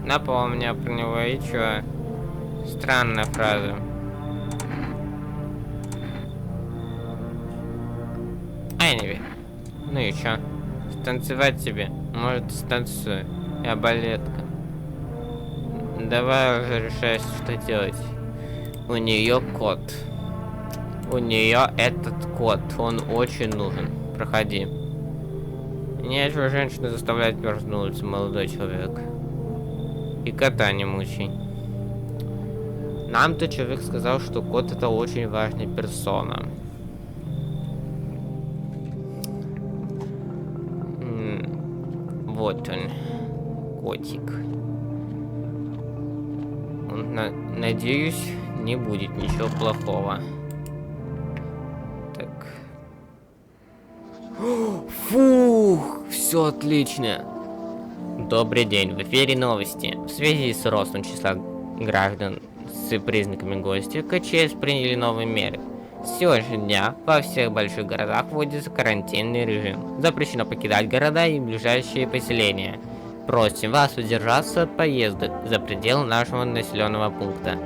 Напомни про него и чё? Странная фраза. Anyway. Ну и чё? Станцевать тебе? Может, станцую. Я балетка. Давай уже решай, что делать. У нее кот. У нее этот кот. Он очень нужен. Проходи. Нечего женщину заставлять мерзнуть на улице, молодой человек. И кота не мучай. Нам-то человек сказал, что кот это очень важная персона. Вот он. Котик. Надеюсь, не будет ничего плохого. Так. Фух, все отлично. Добрый день, в эфире новости. В связи с ростом числа граждан с признаками гостя, КЧС приняли новые меры. С сегодняшнего дня во всех больших городах вводится карантинный режим. Запрещено покидать города и ближайшие поселения. Просим вас удержаться от поездок за пределы нашего населенного пункта.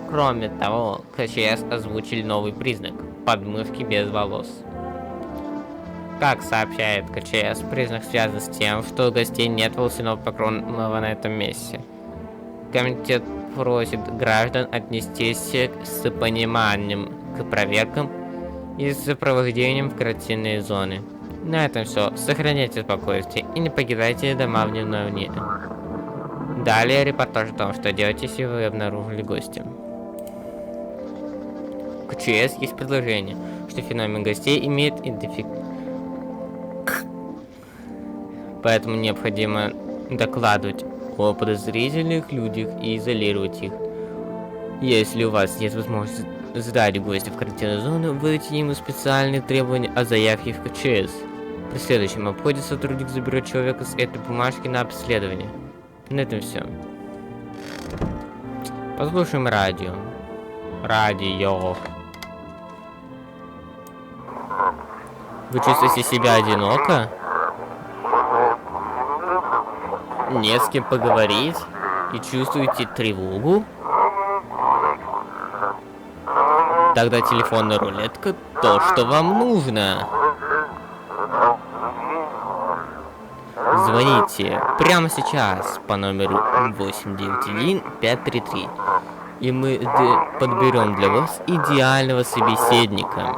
Кроме того, КЧС озвучили новый признак – подмышки без волос. Как сообщает КЧС, признак связан с тем, что у гостей нет волосяного покрова на этом месте. Комитет просит граждан отнестись с пониманием к проверкам и с сопровождением в карантинные зоны. На этом все. Сохраняйте спокойствие и не покидайте дома в дневное время. Далее репортаж о том, что делать, если вы обнаружили гостя. В КЧС есть предложение, что феномен гостей имеет поэтому необходимо докладывать о подозрительных людях и изолировать их. Если у вас есть возможность сдать гостя в карантинную зону, выдайте ему специальные требования о заявке в КЧС. При следующем обходе сотрудник заберет человека с этой бумажки на обследование. На этом все. Послушаем радио. Радио. Вы чувствуете себя одиноко? Не с кем поговорить? И чувствуете тревогу? Тогда телефонная рулетка – то, что вам нужно. Звоните прямо сейчас по номеру 891-533, и мы подберем для вас идеального собеседника.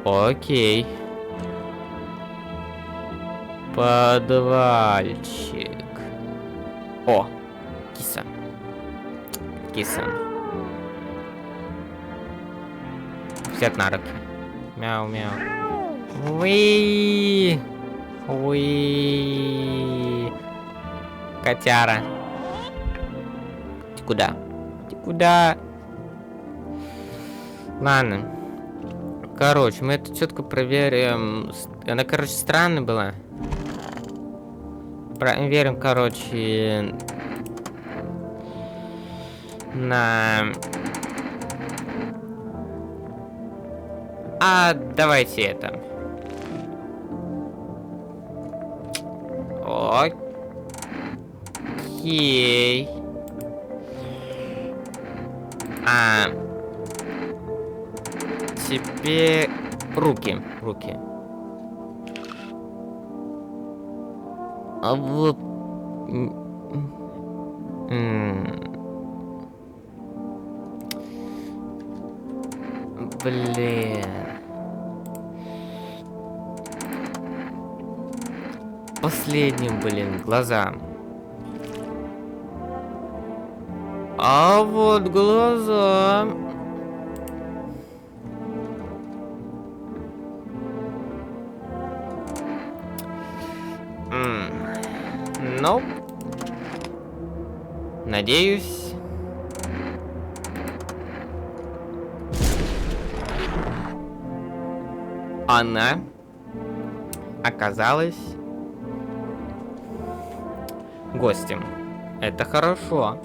Окей. Подвальчик. О, киса. Киса. Сядь на руки. Мяу-мяу. Уи! Уи! Котяра. Ты куда? Ты куда? Ладно. Короче, мы это четко проверим. Она, короче, странная была. Проверим, короче, на... давайте это. Окей. Теперь руки. А вот... Блин. Последним, блин, глаза. А вот глаза. Ну, надеюсь. Она оказалась гостем. Это хорошо.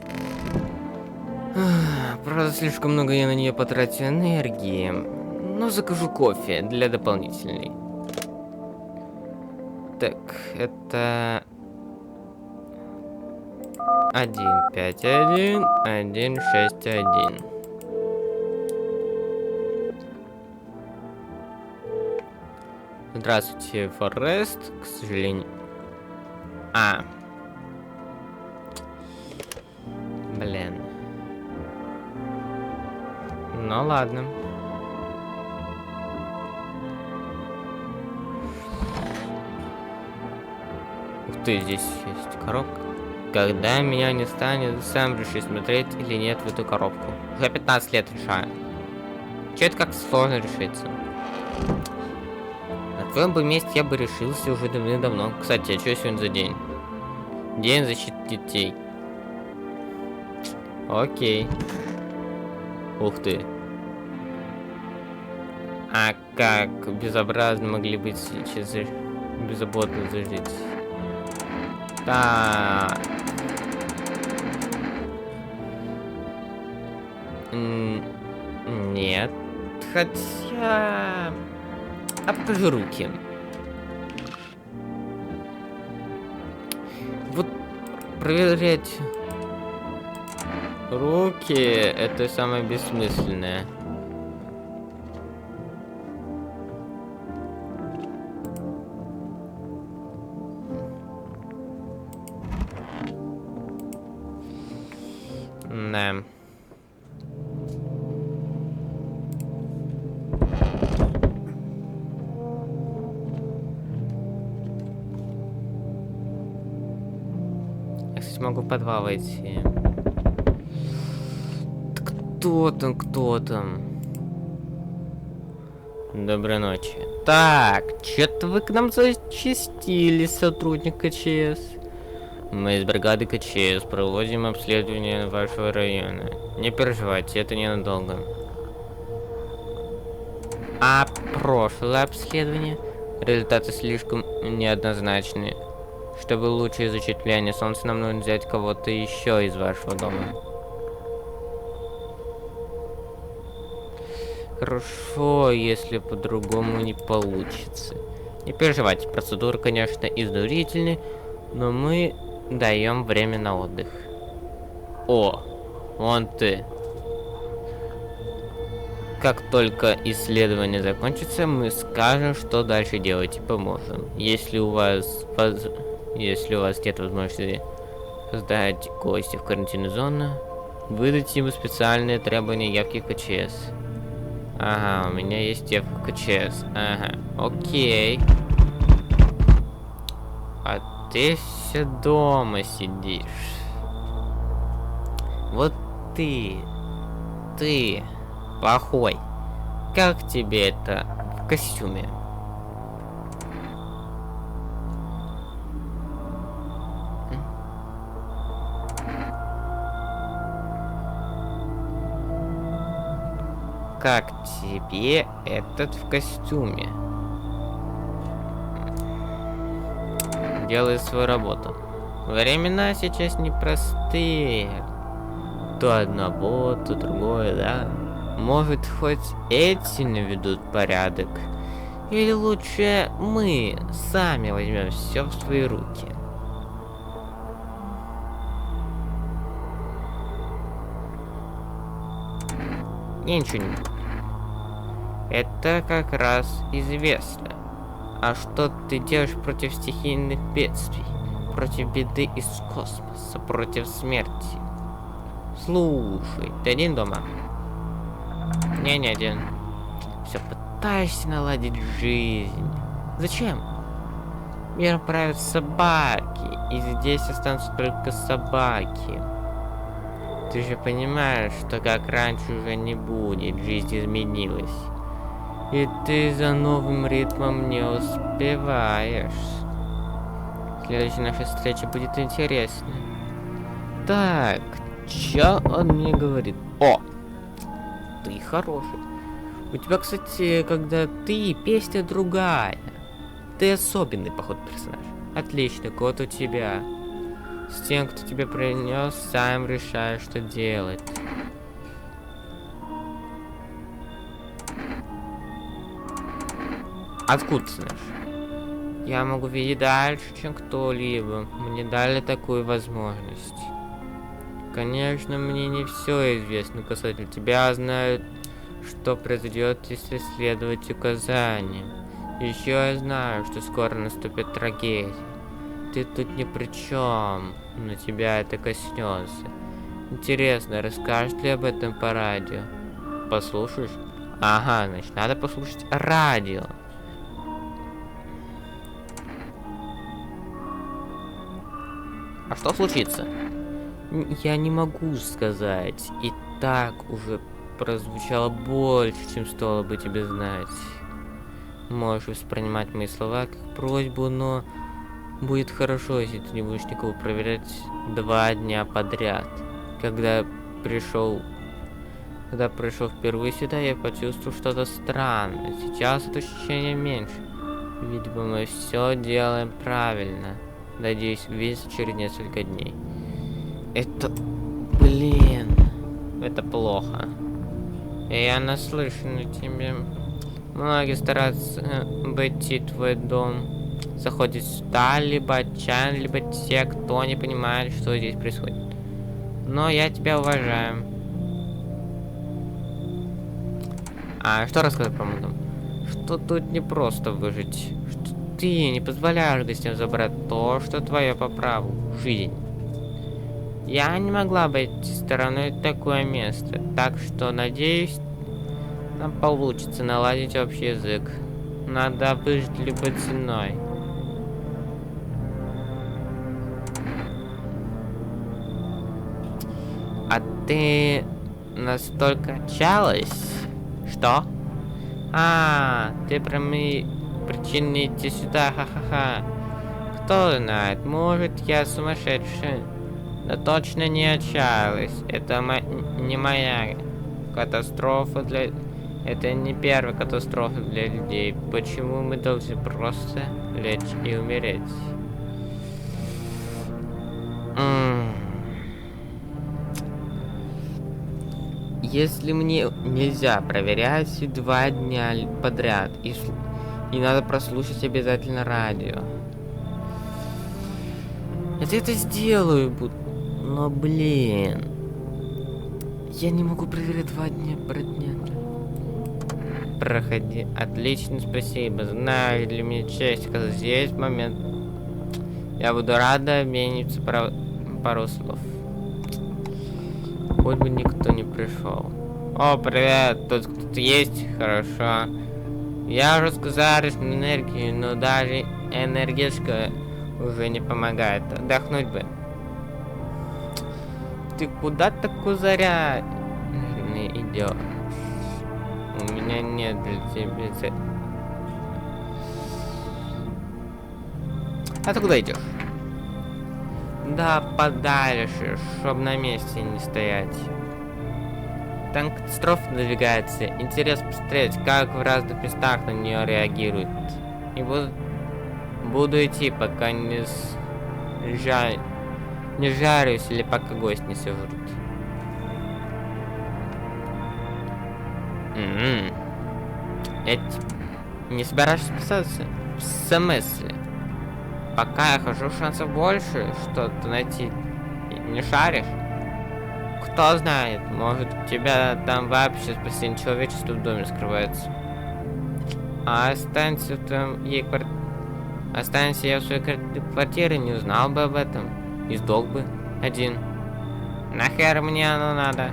Правда, слишком много я на нее потратил энергии. Но закажу кофе для дополнительной. Так, это 151, 161. Здравствуйте, Форест. К сожалению. Блин. Ну ладно. Ух ты, здесь есть коробка. Когда меня не станет, сам реши, смотреть или нет в эту коробку. Уже 15 лет решаю. Че это как сложно решиться? На твоем бы месте я бы решился уже давно. Кстати, а что сегодня за день? День защиты детей. Окей. Ух ты. А как безобразно могли быть сейчас беззаботно зажить? Да. Нет. Хотя... покажи руки. Вот проверять руки — это самое бессмысленное. Да. Я, кстати, могу в подвал войти. Кто там? Доброй ночи. Так, что-то вы к нам зачастили, сотрудник КЧС. Мы из бригады КЧС проводим обследование вашего района. Не переживайте, это ненадолго. А прошлое обследование? Результаты слишком неоднозначны. Чтобы лучше изучить влияние солнца, нам нужно взять кого-то еще из вашего дома. Хорошо, если по-другому не получится. Не переживайте, процедуры, конечно, изнурительны, но мы даем время на отдых. О, вон ты. Как только исследование закончится, мы скажем, что дальше делать, и поможем. Если у вас нет возможности сдать гостя в карантинную зону, выдайте ему специальные требования явки в КЧС. Ага, у меня есть явка в КЧС. Ага, окей. А ты все дома сидишь. Вот ты плохой. Как тебе это в костюме? Как тебе этот в костюме? Делай свою работу. Времена сейчас непростые. То одного, то другое, да? Может, хоть эти наведут порядок? Или лучше мы сами возьмем все в свои руки? Я ничего не буду. Это как раз известно. А что ты делаешь против стихийных бедствий? Против беды из космоса? Против смерти? Слушай, ты один дома? Не один. Все пытаешься наладить жизнь. Зачем? Мир правят собаки, и здесь останутся только собаки. Ты же понимаешь, что как раньше уже не будет, жизнь изменилась. И ты за новым ритмом не успеваешь. Следующая наша встреча будет интересной. Так, чё он мне говорит? О! Ты хороший. У тебя, кстати, когда ты, песня другая. Ты особенный, походу, персонаж. Отлично, код у тебя. С тем, кто тебя принес, сам решаешь, что делать. Откуда ты знаешь? Я могу видеть дальше, чем кто-либо. Мне дали такую возможность. Конечно, мне не все известно касательно тебя. Знают, что произойдет, если следовать указаниям. Еще я знаю, что скоро наступит трагедия. Ты тут ни при чем, но тебя это коснется. Интересно, расскажешь ли об этом по радио? Послушаешь? Ага, значит, надо послушать радио. А что случится? Я не могу сказать. И так уже прозвучало больше, чем стоило бы тебе знать. Можешь воспринимать мои слова как просьбу, но будет хорошо, если ты не будешь никого проверять 2 дня подряд. Когда пришел впервые сюда, я почувствовал что-то странное. Сейчас это ощущение меньше. Видимо, мы все делаем правильно. Надеюсь, весь через несколько дней. Это... Блин. Это плохо. Я наслышан о тебе. Многие стараются обойти твой дом. Заходят сюда либо отчаянно, либо те, кто не понимает, что здесь происходит. Но я тебя уважаю. А что рассказать про мой дом? Что тут не просто выжить. Что ты не позволяешь гостям забрать то, что твое по праву. Жизнь. Я не могла обойти стороной такое место. Так что, надеюсь, нам получится наладить общий язык. Надо выжить любой ценой. А ты настолько отчаялась? Что? А, ты про мои причины идти сюда, ха-ха-ха. Кто знает, может, я сумасшедшая. Но точно не отчаялась. Это не моя катастрофа для... Это не первая катастрофа для людей. Почему мы должны просто лечь и умереть? Если мне нельзя проверять 2 дня подряд, и надо прослушать обязательно радио. Я это сделаю, но блин. Я не могу проверять 2 дня подряд. Проходи. Отлично, спасибо. Знаю, для меня честь, когда здесь момент. Я буду рада обмениться пару слов. Хоть бы никто не пришел. О, привет, тут кто-то есть? Хорошо. Я уже сказал энергию, но даже энергетика уже не помогает. Отдохнуть бы. Ты куда так кузаря идешь? У меня нет для тебя цели. А ты куда идешь? Да подальше, чтоб на месте не стоять. Там катастрофа надвигается. Интересно посмотреть, как в разных местах на нее реагируют. И буду идти, пока не жарюсь или пока гость не сожрут. Не собираешься спасаться? В смысле? Пока я хожу, шансов больше что-то найти. Не шаришь? Кто знает, может у тебя там вообще спасение человечества в доме скрывается. А останься я в своей квартире, не узнал бы об этом. И сдох бы один. Нахер мне оно надо?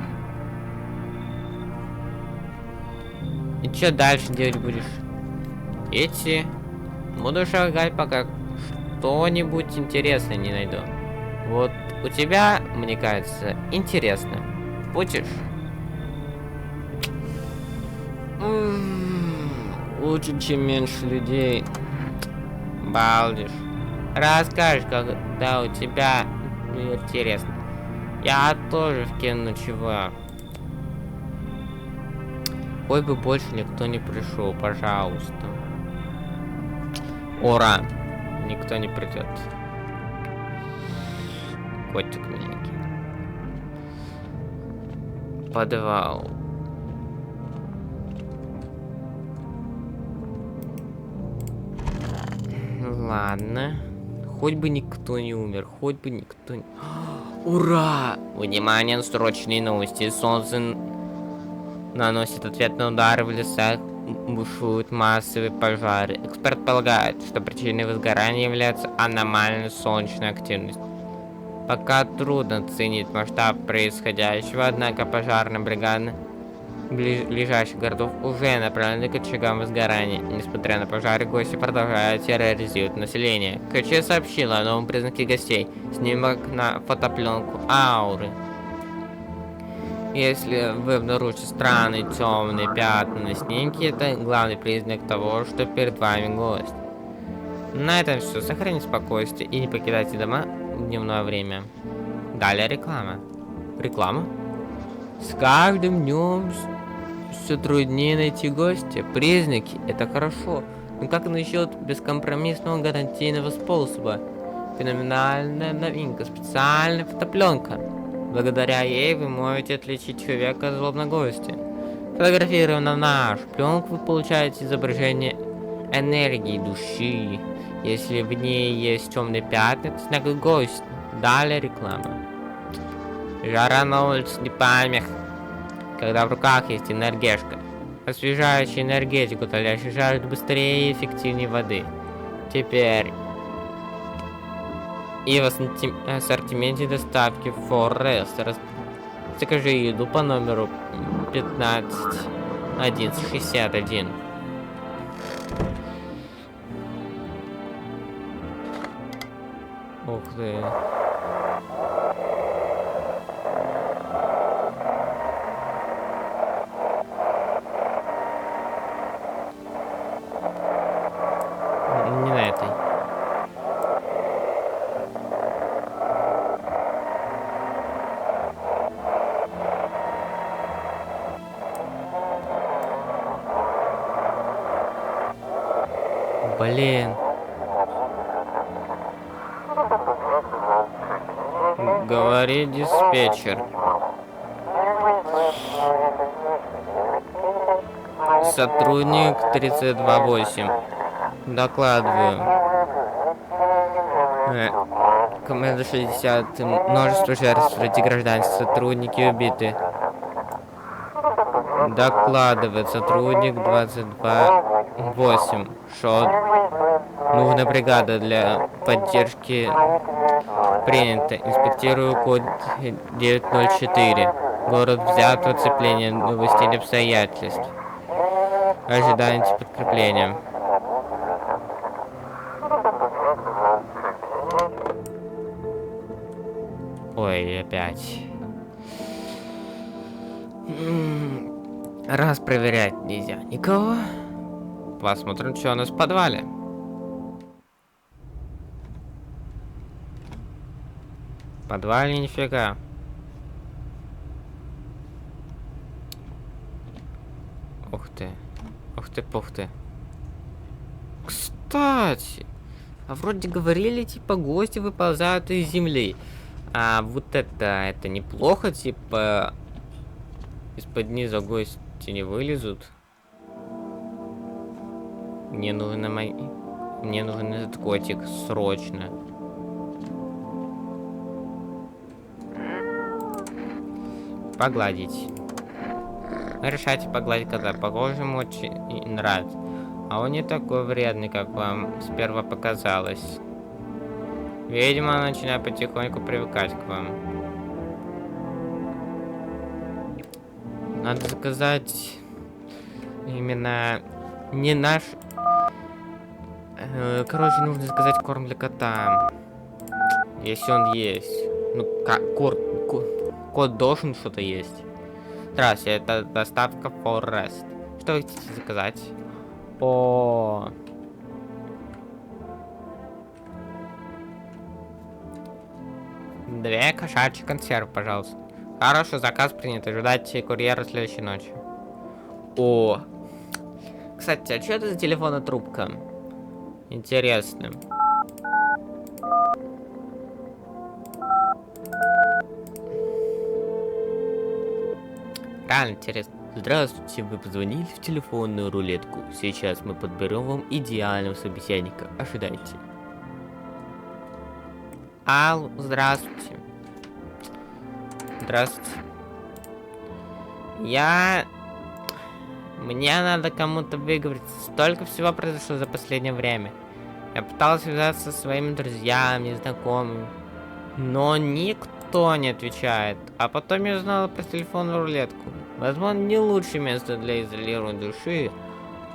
И что дальше делать будешь? Идти. Буду шагать, пока что-нибудь интересное не найду. Вот у тебя, мне кажется, интересно. Будешь? Лучше, чем меньше людей. Балдишь. Расскажешь, когда у тебя интересно. Я тоже вкину чувак. Ой, бы больше никто не пришел, пожалуйста. Ура! Никто не придет. Котик миленький. Подвал. Ладно. Хоть бы никто не умер, хоть бы никто не... Ура! Внимание, срочные новости. Солнце наносит ответный удар в лесах. Бушуют массовые пожары. Эксперт полагает, что причиной возгорания является аномальная солнечная активность. Пока трудно оценить масштаб происходящего, однако пожарная бригада ближайших городов уже направлены к очагам возгорания. Несмотря на пожары, гости продолжают терроризировать население. КЧ сообщила о новом признаке гостей. Снимок на фотопленку ауры. Если вы обнаружите странные темные пятна на снимке, это главный признак того, что перед вами гость. На этом все. Сохраните спокойствие и не покидайте дома в дневное время. Далее реклама. Реклама? С каждым днем все труднее найти гостя. Признаки — это хорошо. Но как насчет бескомпромиссного гарантийного способа? Феноменальная новинка. Специальная фотопленка. Благодаря ей вы можете отличить человека от злобного гостя. Фотографируя на нашу пленку, вы получаете изображение энергии души. Если в ней есть темные пятна, это знак гость. Далее реклама. Жара на улице не помех, когда в руках есть энергешка, освежающая энергетику, утоляющая жажду быстрее и эффективнее воды. Теперь и в ассортименте доставки Forest. Закажи еду по номеру 151161. Ух ты. Не на этой. Блин. Говори, диспетчер. Сотрудник 328. Докладываю. Команда 60. Множество жертв среди гражданских. Сотрудники убиты. Докладывает сотрудник 22-8. Что? Нужна бригада для поддержки. Принято. Инспектирую код 904. Город взят в оцепление. Новостей обстоятельств. Ожидайте подкрепления. Ой, опять. Раз проверять нельзя никого, посмотрим, что у нас в подвале. В подвале нифига. Ух ты. Ух ты, пух ты. Кстати, а вроде говорили, типа, гости выползают из земли. А вот это неплохо, типа, из-под низа гости не вылезут. Мне нужен этот котик срочно. Погладить. Решайте погладить кота. Похоже, ему очень нравится. А он не такой вредный, как вам сперва показалось. Видимо, начинаю потихоньку привыкать к вам. Надо заказать именно не наш... Короче, нужно заказать корм для кота. Если он есть. Ну, кот должен что-то есть. Здравствуйте, это доставка Forest. Что вы хотите заказать? О, 2 кошачьи консервы, пожалуйста. Хороший заказ принят. Ожидайте курьера следующей ночью. О, кстати, а что это за телефонная трубка? Интересно. Реально интересно. Здравствуйте, вы позвонили в телефонную рулетку. Сейчас мы подберем вам идеального собеседника. Ожидайте. Алло, здравствуйте. Здравствуйте. Мне надо кому-то выговорить. Столько всего произошло за последнее время. Я пытался связаться со своими друзьями, знакомыми, но никто не отвечает. А потом я узнал про телефонную рулетку. Возможно, не лучшее место для изолирования души,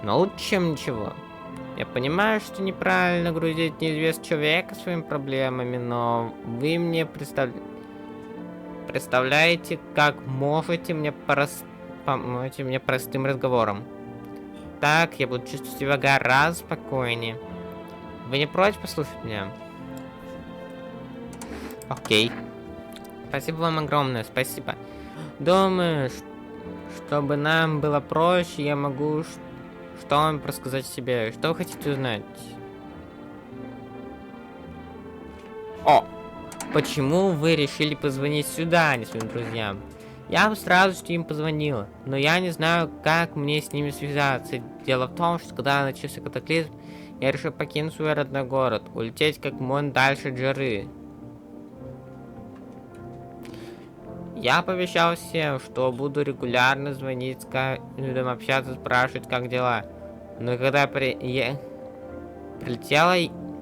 но лучше, чем ничего. Я понимаю, что неправильно грузить неизвестного человека своими проблемами, но вы мне представляете, как можете мне помочь мне простым разговором. Так я буду чувствовать себя гораздо спокойнее. Вы не против послушать меня? Окей. Спасибо вам огромное, спасибо. Думаю, чтобы нам было проще, я могу что вам рассказать себе. Что вы хотите узнать? О! Почему вы решили позвонить сюда, а не своим друзьям? Я бы сразу же им позвонила, но я не знаю, как мне с ними связаться. Дело в том, что когда начался катаклизм, я решил покинуть свой родной город, улететь как можно дальше от жары. Я пообещал всем, что буду регулярно звонить с каждым, общаться, спрашивать, как дела. Но когда прилетела,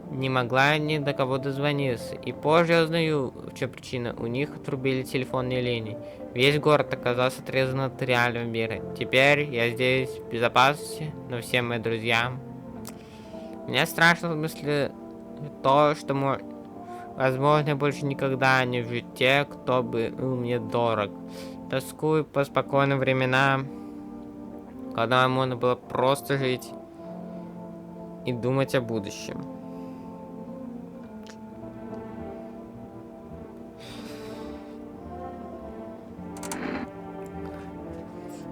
не могла ни до кого дозвониться. И позже я узнаю, в чем причина. У них отрубили телефонные линии. Весь город оказался отрезан от реального мира. Теперь я здесь в безопасности, но все мои друзья... Мне страшно в смысле то, что возможно, больше никогда не увижу тех, кто был мне дорог. Тоскую по спокойным временам, когда можно было просто жить и думать о будущем.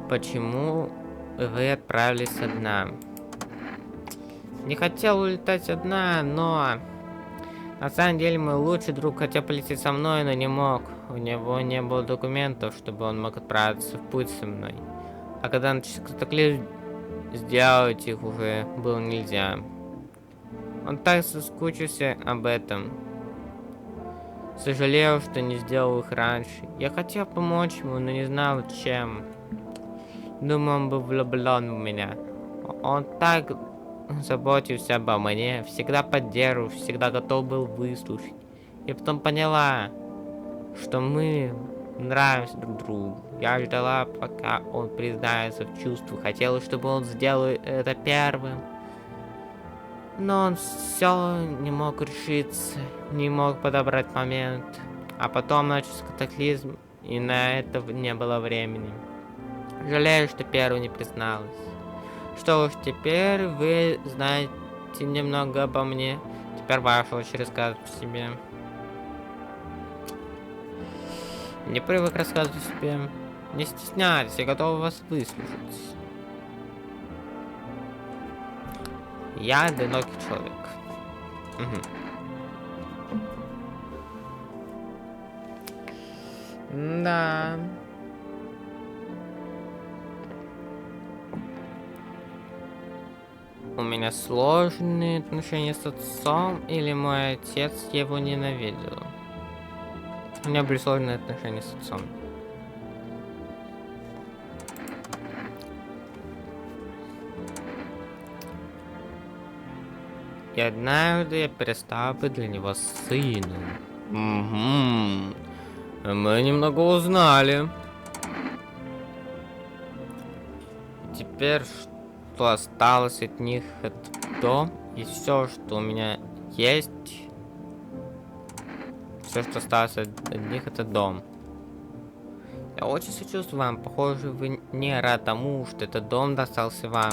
Почему вы отправились одна? Не хотел улетать одна, но... На самом деле, мой лучший друг хотел полететь со мной, но не мог. У него не было документов, чтобы он мог отправиться в путь со мной. А когда начался катаклизм, сделать их уже было нельзя. Он так соскучился об этом. Сожалел, что не сделал их раньше. Я хотел помочь ему, но не знал, чем. Думаю, он был влюблен в меня. Он так заботился обо мне, всегда поддерживал, всегда готов был выслушать. И потом поняла, что мы нравимся друг другу. Я ждала, пока он признается в чувствах. Хотела, чтобы он сделал это первым. Но он все не мог решиться, не мог подобрать момент. А потом начался катаклизм, и на это не было времени. Жалею, что первой не призналась. Что уж, теперь вы знаете немного обо мне. Теперь ваша очередь рассказывать о себе. Не привык рассказывать о себе. Не стесняйтесь, я готов вас выслушать. Я одинокий человек. Да. У меня сложные отношения с отцом, или мой отец его ненавидел? У меня были сложные отношения с отцом. И однажды я перестал быть для него сыном. Угу. Мы немного узнали. Теперь, что осталось от них, это дом. И все, что у меня есть. Все, что осталось от них, это дом. Я очень сочувствую вам. Похоже, вы не рад тому, что этот дом достался вам.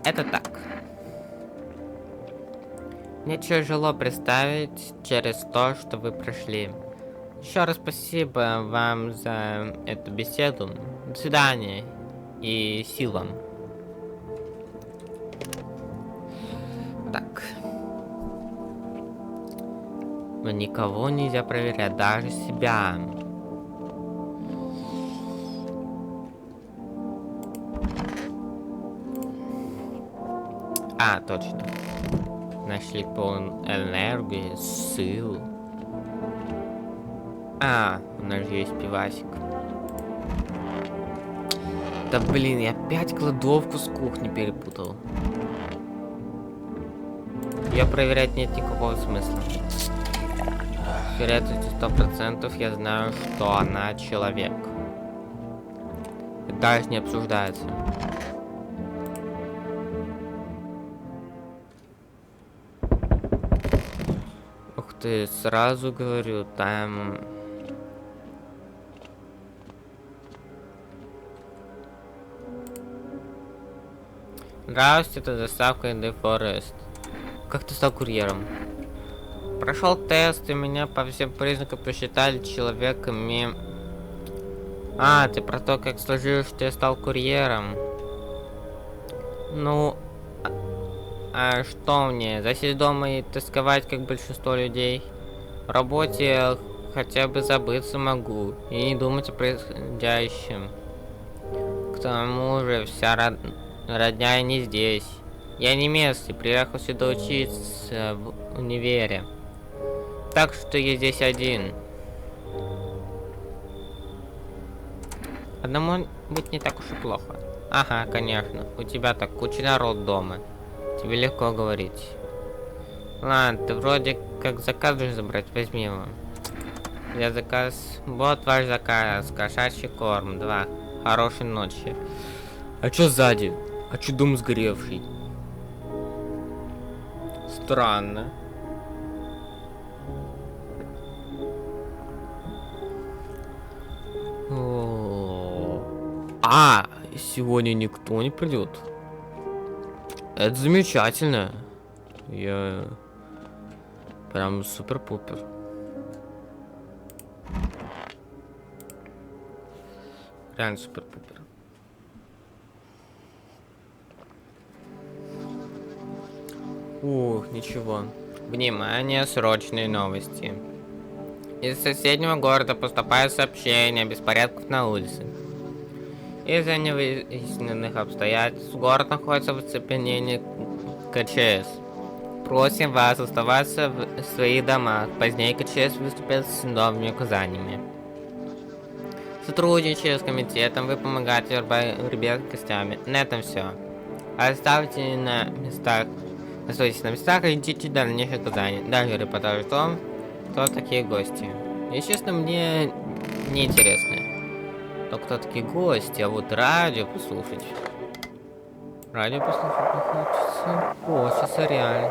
Это так. Мне тяжело представить через то, что вы прошли. Еще раз спасибо вам за эту беседу. До свидания. И сил вам. Так. Но никого нельзя проверять, даже себя. А, точно. Нашли полон энергии, сил. А, у нас же есть пивасик. Да блин, я опять кладовку с кухни перепутал. Ее проверять нет никакого смысла. Вероятностью 100% я знаю, что она человек. Это даже не обсуждается. Ух ты, сразу говорю, там... Здравствуйте, это доставка The Forest. Как ты стал курьером? Прошел тест, и меня по всем признакам посчитали человеком. А, ты про то, как сложилось, что я стал курьером. Ну, а что мне, засесть дома и тосковать, как большинство людей? В работе я хотя бы забыться могу и не думать о происходящем. К тому же вся родня не здесь. Я не местный, приехал сюда учиться в универе. Так что я здесь один. Одному быть не так уж и плохо. Ага, конечно. У тебя так куча народ дома. Тебе легко говорить. Ладно, ты вроде как заказ должен забрать. Возьми его. Я заказ... Вот ваш заказ. Кошачий корм. 2. Хорошей ночи. А чё сзади? А чё дом сгоревший? Странно. А, сегодня никто не придет. Это замечательно. Я прям супер-пупер. Реально супер-пупер. Ух, ничего. Внимание, срочные новости. Из соседнего города поступает сообщение о беспорядках на улице. Из-за невыясненных обстоятельств город находится в оцепенении КЧС. Просим вас оставаться в своих домах. Позднее КЧС выступит с новыми указаниями. Сотрудничая с комитетом, вы помогаете борьбе с гостями. На этом все. Оставьте на местах, оставайтесь на местах и ждите дальнейших указаний. Даже репортаж о том, кто такие гости. Если честно, мне не интересно. Но кто такие гости, а вот радио послушать. Радио послушать не хочется. Хочется реально.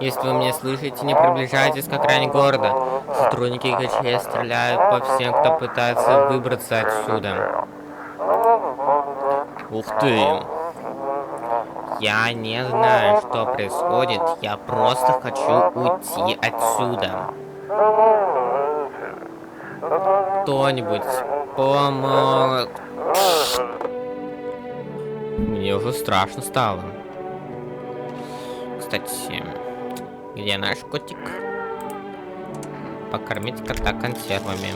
Если вы меня слышите, не приближайтесь к окраине города. Сотрудники ГЧС стреляют по всем, кто пытается выбраться отсюда. Ух ты! Я не знаю, что происходит. Я просто хочу уйти отсюда. Кто-нибудь помог. Мне уже страшно стало. Кстати, где наш котик? Покормить кота консервами.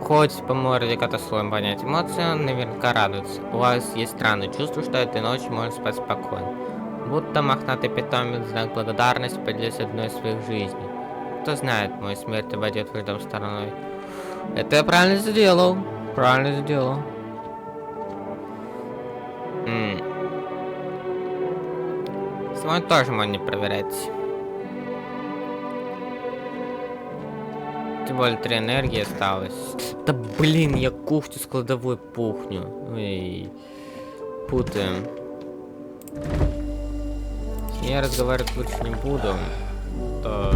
Хоть по морде кота сложно понять эмоции, он наверняка радуется. У вас есть странное чувство, что этой ночью можно спать спокойно. Будто мохнатый питомец в знак благодарности поделился одной из своих жизней. Кто знает, мою смерть обойдет враждом стороной. Это я правильно сделал. Правильно сделал. Сегодня тоже можно не проверять. Тем более 3 энергии осталось. Да блин, я кухню с кладовой пухню. Ой, путаем. Я разговаривать лучше не буду. То...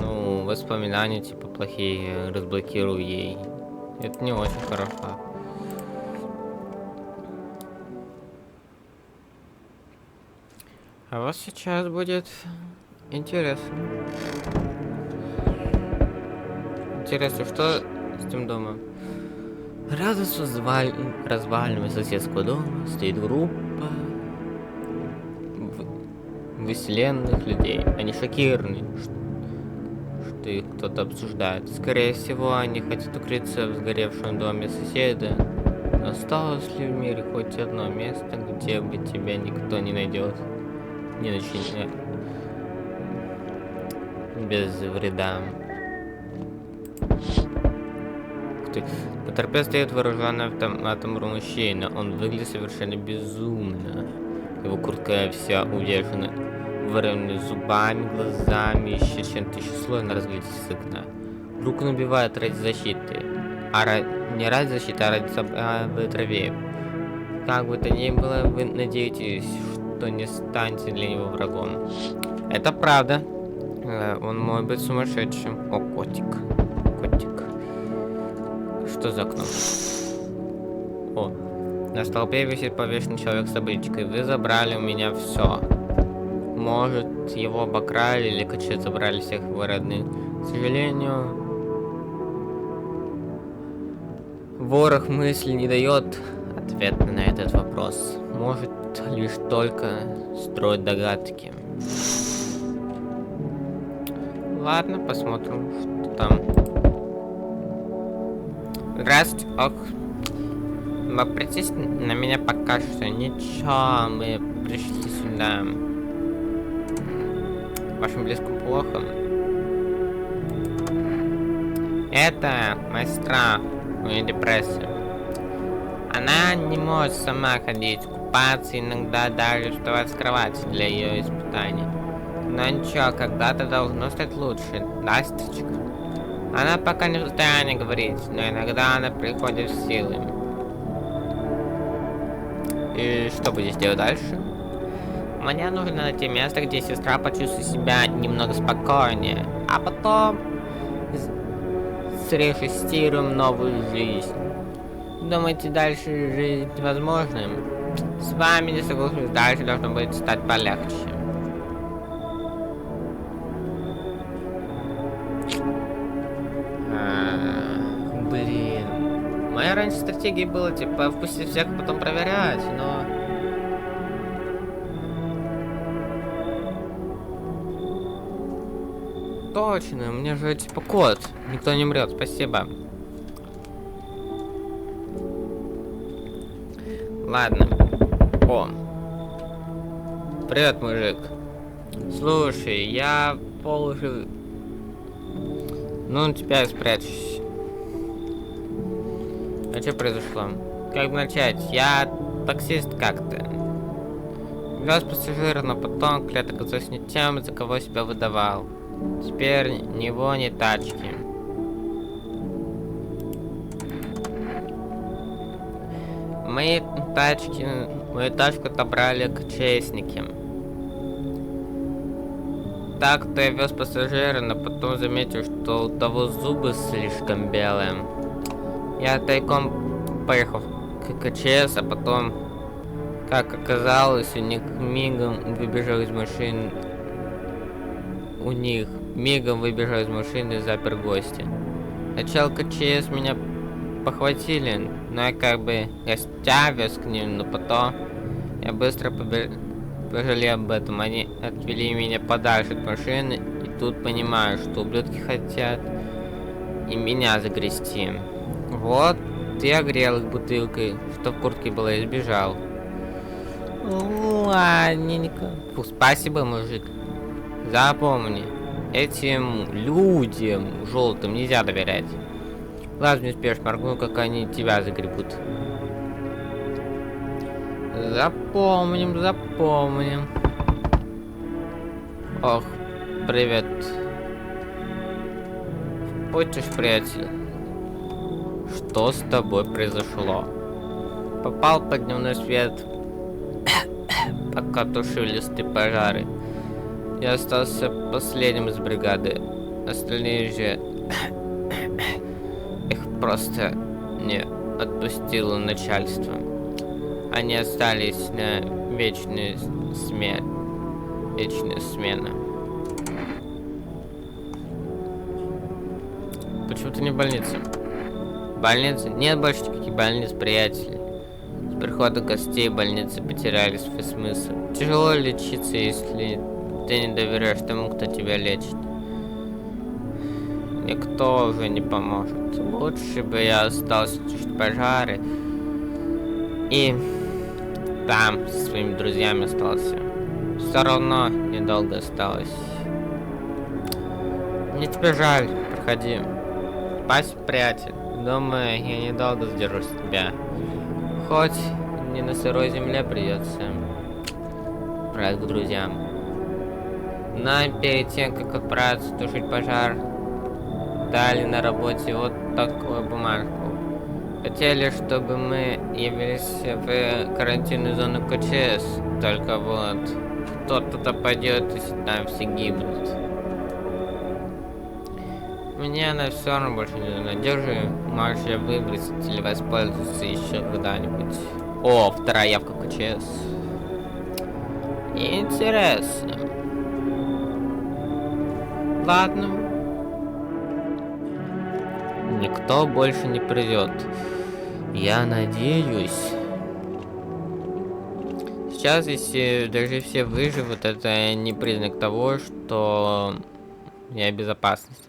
Ну, воспоминания типа плохие разблокирую ей. Это не очень хорошо. А вот сейчас будет интересно. Интересно, что с этим домом? Рядом с развалинами соседского дома стоит группа выселенных людей. Они шокированы, что их кто-то обсуждает. Скорее всего, они хотят укрыться в сгоревшем доме соседа. Но осталось ли в мире хоть одно место, где бы тебя никто не найдет? Не начинает. Без вреда. По тропе стоит вооруженный автоматом мужчина. Он выглядит совершенно безумно. Его куртка вся увешана вырванными зубами, глазами, еще чем-то еще сложно разглядеть с окна. Руку набивает ради защиты. Не ради защиты, а ради собой траве. Как бы то ни было, вы надеетесь, что не станете для него врагом. Это правда. Он может быть сумасшедшим. О, котик. Котик. Что за окно? О, на столбе висит повешенный человек с табличкой. Вы забрали у меня все. Может, его обокрали или КЧ забрали всех его родных. К сожалению, ворох мысли не дает ответа на этот вопрос. Может лишь только строить догадки. Ладно, посмотрим, что там. Здравствуйте, ох. Вы обратитесь на меня пока что. Ничего, мы пришли сюда. Вашим близким плохо. Это моя сестра, у нее депрессия. Она не может сама ходить, купаться, иногда даже вставать с кровати для ее испытаний. Но ничего, когда-то должно стать лучше, да, сестричка? Она пока не в состоянии говорить, но иногда она приходит в силы. И что будешь делать дальше? Мне нужно найти место, где сестра почувствует себя немного спокойнее, а потом срежиссируем новую жизнь. Думаете, дальше жить возможным? С вами не соглашусь, дальше должно будет стать полегче. Блин. Моя раньше стратегия была, типа, впустить всех, потом проверять, но... Точно, мне же, типа, кот. Никто не умрет, спасибо. Ладно. О. Привет, мужик. Слушай, я полужив... Ну, тебя спрячусь. А что произошло? Как начать? Я таксист как-то. Вез пассажира, но потом клетка оказалась не тем, за кого себя выдавал. Теперь ни его, ни тачки. Мою тачку отобрали КЧСники. Так-то я вез пассажира, но потом заметил, что у того зубы слишком белые. Я тайком поехал к КЧС, а потом, как оказалось, у них мигом выбежал из машины. И запер гости. Сначала КЧС меня похватили, но я как бы гостя вез к ним, но потом я быстро пожалел об этом. Они отвели меня подальше от машины, и тут понимаю, что ублюдки хотят и меня загрести. Вот, ты огрел их бутылкой, что в куртке было, и сбежал. Ладненько. Фу, спасибо, мужик. Запомни, этим людям желтым нельзя доверять. Глаз не успеешь моргнуть, как они тебя загребут. Запомним. Ох, привет. Хочешь, приятель? Что с тобой произошло? Попал под дневной свет, пока тушились пожары. Я остался последним из бригады. Остальные же... Их просто не отпустило начальство. Они остались на вечную смену. Почему ты не в больнице? Больница? Нет больше никаких больниц, приятель. С приходом гостей больницы потеряли свой смысл. Тяжело лечиться, если ты не доверяешь тому, кто тебя лечит. Никто уже не поможет. Лучше бы я остался тушить пожары и там со своими друзьями остался. Все равно недолго осталось. Мне тебя жаль, проходи. Спасибо, приятель. Думаю, я недолго задержусь тебя. Хоть не на сырой земле придется брать к друзьям. Нам перед тем, как отправиться тушить пожар, дали на работе вот такую бумажку. Хотели, чтобы мы явились в карантинную зону КЧС, только вот кто-то пойдет, и там все гибнут. Мне она все равно больше не нужна. Держи, можешь я выбросить или воспользоваться еще когда-нибудь. О, вторая явка КЧС. Интересно. Ладно. Никто больше не придет. Я надеюсь. Сейчас, если даже все выживут, это не признак того, что я в безопасности.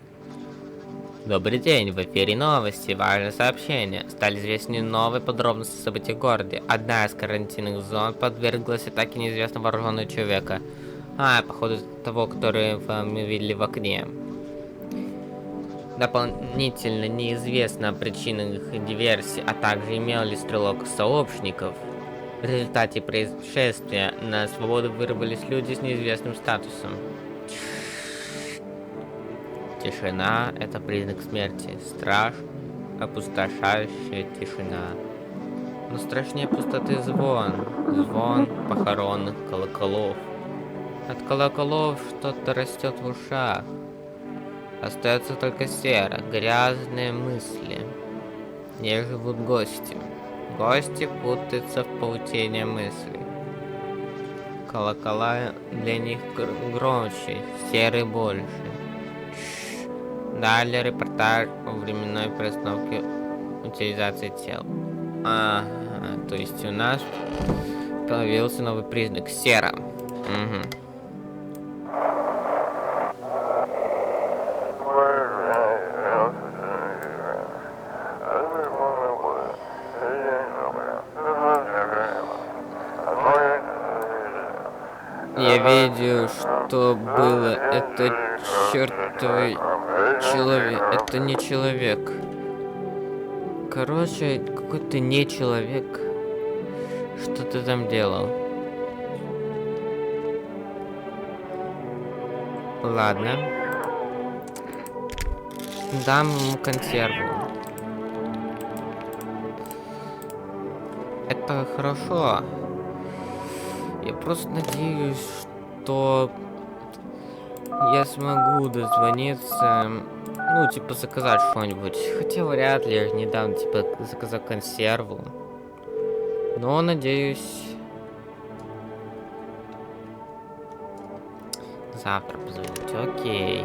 Добрый день, в эфире новости, важное сообщение. Стали известны новые подробности событий в городе. Одна из карантинных зон подверглась атаке неизвестного вооруженного человека. Походу того, который мы видели в окне. Дополнительно неизвестно о причинах диверсии, а также имел ли стрелок сообщников. В результате происшествия на свободу вырвались люди с неизвестным статусом. Тишина – это признак смерти. Страж – опустошающая тишина. Но страшнее пустоты звон. Звон похоронных колоколов. От колоколов что-то растет в ушах. Остается только сера, грязные мысли. Где живут гости? Гости путаются в паутине мыслей. Колокола для них громче, серы больше. Далее репортаж о временной перестановке утилизации тел. То есть у нас появился новый признак сера. Угу. Я видел, что было. Это чертовый человек. Это не человек. Короче, какой-то не человек. Что ты там делал? Ладно. Дам ему консерву. Это хорошо. Я просто надеюсь, что я смогу дозвониться, ну, типа, заказать что-нибудь. Хотя вряд ли, я же недавно, типа, заказал консерву. Но, надеюсь, завтра позвонить. Окей.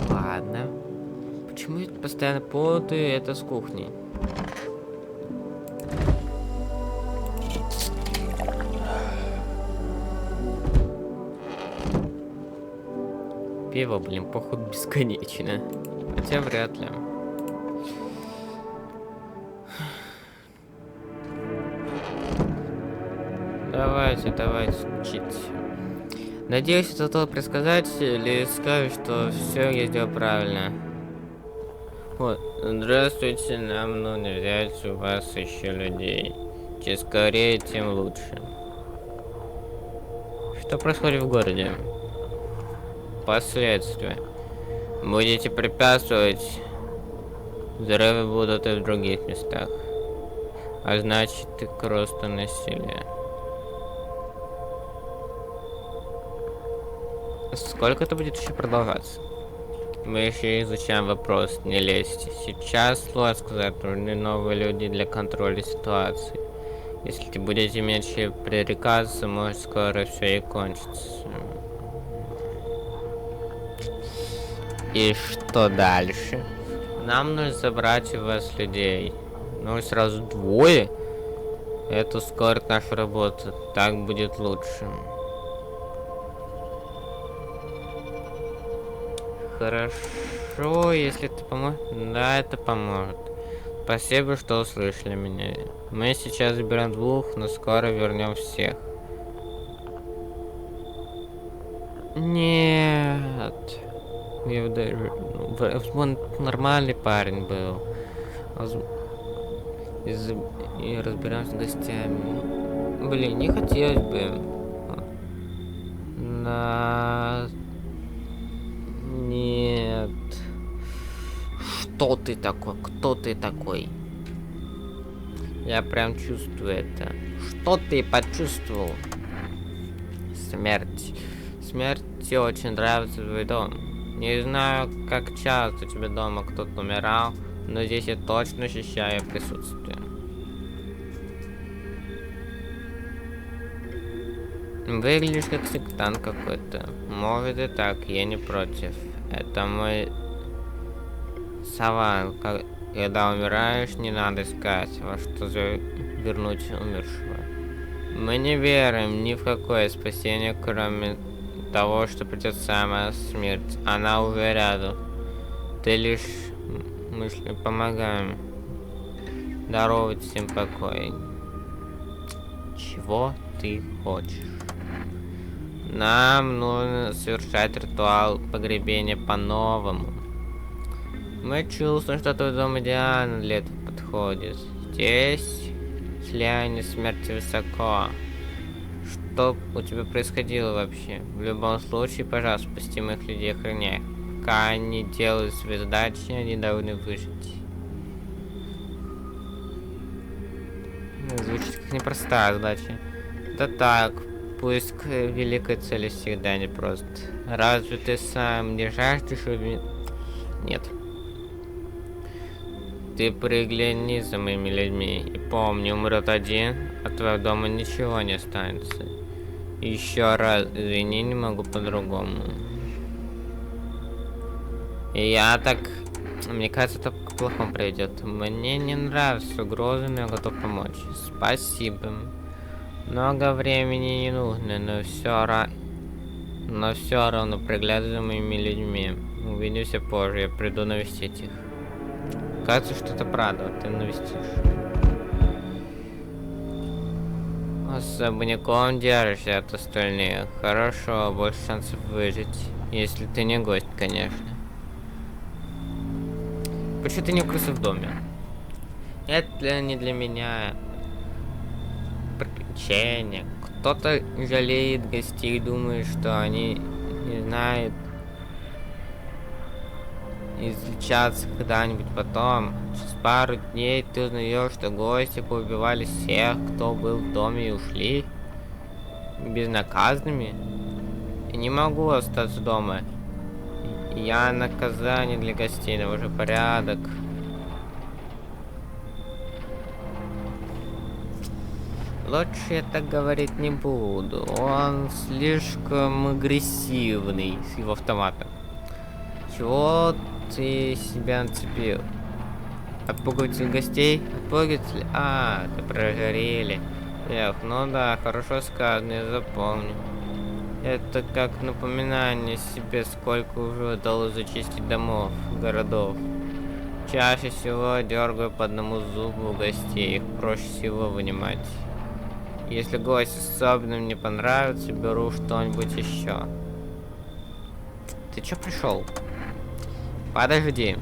Ладно. Почему я постоянно путаю это с кухней? Пиво, блин, походу бесконечно. Хотя вряд ли. Давайте, учите. Надеюсь, это тот предсказатель или скажет, что все я сделал правильно. Вот, здравствуйте, нам нужно взять у вас еще людей. Чем скорее, тем лучше. Что происходит в городе? Последствия. Будете препятствовать, взрывы будут и в других местах. А значит, и к росту насилия. Сколько это будет еще продолжаться? Мы еще изучаем вопрос, не лезьте. Сейчас сложно сказать, нужны новые люди для контроля ситуации. Если будете меньше пререкаться, может скоро все и кончится. И что дальше? Нам нужно забрать у вас людей. Ну сразу двое. Это ускорит нашу работу. Так будет лучше. Хорошо, если ты поможешь. Да, это поможет. Спасибо, что услышали меня. Мы сейчас заберем двух, но скоро вернем всех. Нет. Я даже... Он нормальный парень был. И разбираемся с гостями. Блин, не хотелось бы. Нет. Что ты такой? Кто ты такой? Я прям чувствую это. Что ты почувствовал? Смерть. Смерти очень нравится твой дом. Не знаю, как часто у тебя дома кто-то умирал, но здесь я точно ощущаю присутствие. Выглядишь как сектант какой-то. Может и так, я не против. Это мой саван. Когда умираешь, не надо искать, во что вернуть умершего. Мы не верим ни в какое спасение, кроме того, что придет самая смерть. Она уже рядом. Ты лишь мысли помогаем даровать всем покой. Чего ты хочешь? Нам нужно совершать ритуал погребения по-новому. Мы чувствуем, что твой дом идеально для этого подходит. Здесь слияние смерти высоко. Что у тебя происходило вообще? В любом случае, пожалуйста, спасти моих людей, охраняй. Пока они делают свои задачи, они должны выжить. Звучит как непростая задача. Да так, пусть к великой цели всегда непрост. Разве ты сам не жаждешь убить? Нет. Ты пригляни за моими людьми и помни, умрет один, от твоего дома ничего не останется. Еще раз, извини, не могу по-другому. И я так... Мне кажется, это к плохому приведет. Мне не нравятся угрозы, но я готов помочь. Спасибо. Много времени не нужно, но все равно приглядывай за моими людьми. Увидимся позже, я приду навестить их. Кажется, что это правда, ты навестишь. Особняком держишься от остальных. Хорошо, больше шансов выжить. Если ты не гость, конечно. Почему ты не укрылся в доме? Это не для меня приключение. Кто-то жалеет гостей, думает, что они не знают излечаться когда-нибудь потом. Через пару дней ты узнаешь, что гости поубивали всех, кто был в доме, и ушли безнаказанными. Я не могу остаться дома. Я наказание для гостей, навожу порядок. Лучше я так говорить не буду. Он слишком агрессивный с его автоматом. Чего ты себя нацепил? Отпугиватель гостей? Отпугиватель? А, ты прожарели. Эх, ну да, хорошо сказано, я запомню. Это как напоминание себе, сколько уже удалось зачистить домов, городов. Чаще всего дергаю по одному зубу у гостей, их проще всего вынимать. Если гость особенно мне понравится, беру что-нибудь еще. Ты чё пришел? Подожди.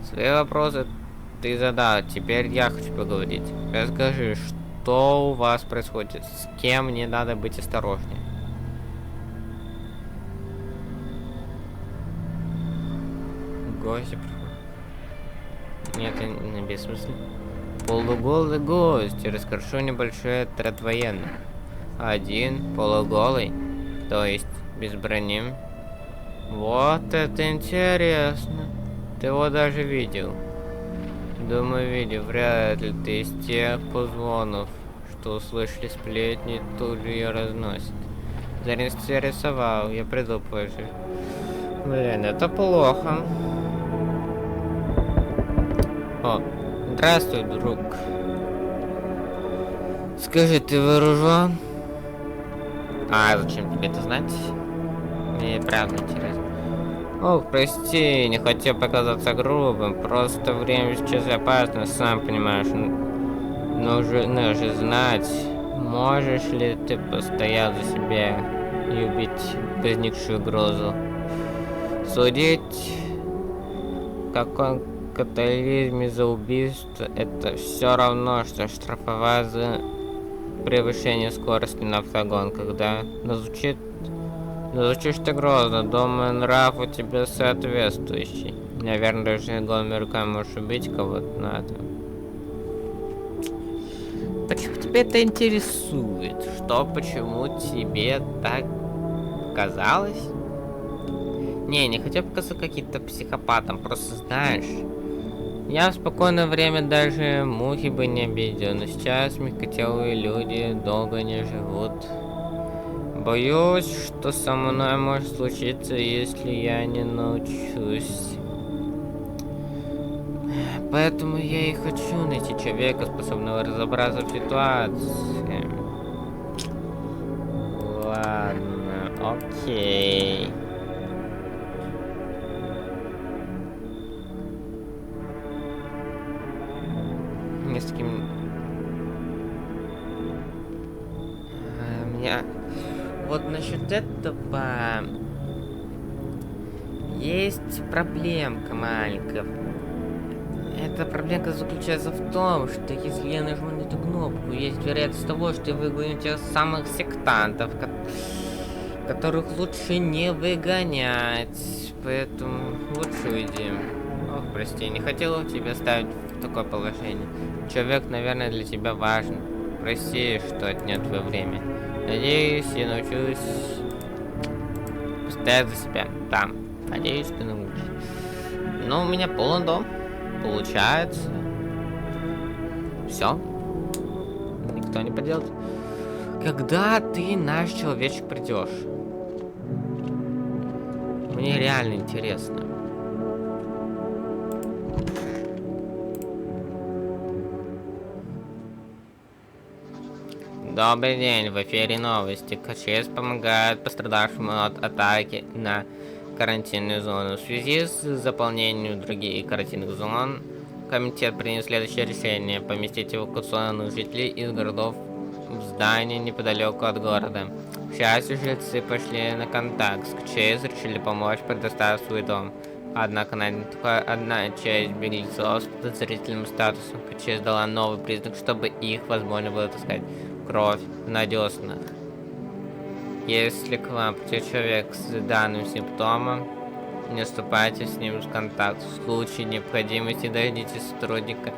Свои вопросы ты задал, теперь я хочу поговорить. Расскажи, что у вас происходит, с кем мне надо быть осторожнее. Гости приходят. Нет, не бессмысленно. Полуголый гость, расскажу небольшой отряд военных. Один полуголый, то есть без брони. Вот это интересно. Ты его даже видел? Думаю, видел. Вряд ли ты из тех позвонов, что услышали сплетни, тут же ее разносит. Заинтересовал, я приду позже. Блин, это плохо. О, здравствуй, друг. Скажи, ты вооружен? А зачем тебе это знать? Мне правда интересно. Ох, прости, не хотел показаться грубым, просто время сейчас опасно, сам понимаешь. Нужно же знать, можешь ли ты постоять за себя и убить возникшую угрозу. Судить, как он катализме за убийство, это все равно, что штрафовать за превышение скорости на автогонках, да? Но звучишь ты грозно, думаю, нрав у тебя соответствующий. Наверное, даже голыми руками можешь убить кого-то надо. Почему тебя это интересует? Что, почему тебе так казалось? Не хотел показаться каким-то психопатом, просто знаешь. Я в спокойное время даже мухи бы не обидел, но сейчас мягкотелые люди долго не живут. Боюсь, что со мной может случиться, если я не научусь. Поэтому я и хочу найти человека, способного разобраться в ситуации. Ладно, окей. Не с кем... Меня... Вот насчет этого... Есть проблемка маленькая. Эта проблемка заключается в том, что если я нажму на эту кнопку, есть вероятность того, что я выгоню тех самых сектантов, которых лучше не выгонять. Поэтому лучше уйди. Ох, прости, не хотела тебя ставить в такое положение. Человек, наверное, для тебя важен. Прости, что отнят твое время. Надеюсь, я научусь постоять за себя. Да, надеюсь, ты научишься. Но у меня полон дом. Получается. Все. Никто не поделает. Когда ты, наш человечек, придешь? Мне реально интересно. Добрый день, в эфире новости. КЧС помогает пострадавшим от атаки на карантинную зону. В связи с заполнением других карантинных зон, комитет принял следующее решение: поместить эвакуационных жителей из городов в здание неподалеку от города. К счастью, жильцы пошли на контакт с КЧС, решили помочь, предоставив свой дом. Однако найдена только одна часть беглецов с подозрительным статусом. КЧС дала новый признак, чтобы их возможно было таскать кровь на деснах. Если к вам придет человек с данным симптомом, не вступайте с ним в контакт. В случае необходимости дождитесь сотрудника,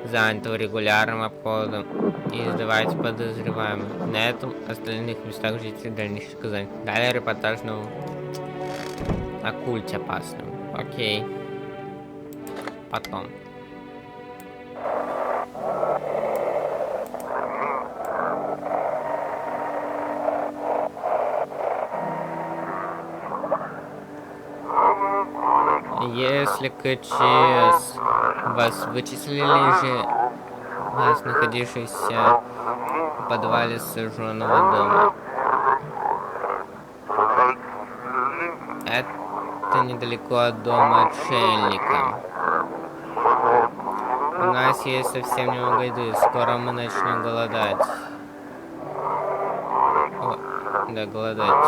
занятого регулярным обходом, и сдавайте подозреваемых. На этом остальных местах жители дальнейших сказаний. Далее репортаж о культе опасном. Окей. Потом. Если КЧС вас вычислили же вас, находившийся в подвале сожженного дома. Это недалеко от дома отшельника. У нас есть совсем немного еды, скоро мы начнем голодать. Да, голодать.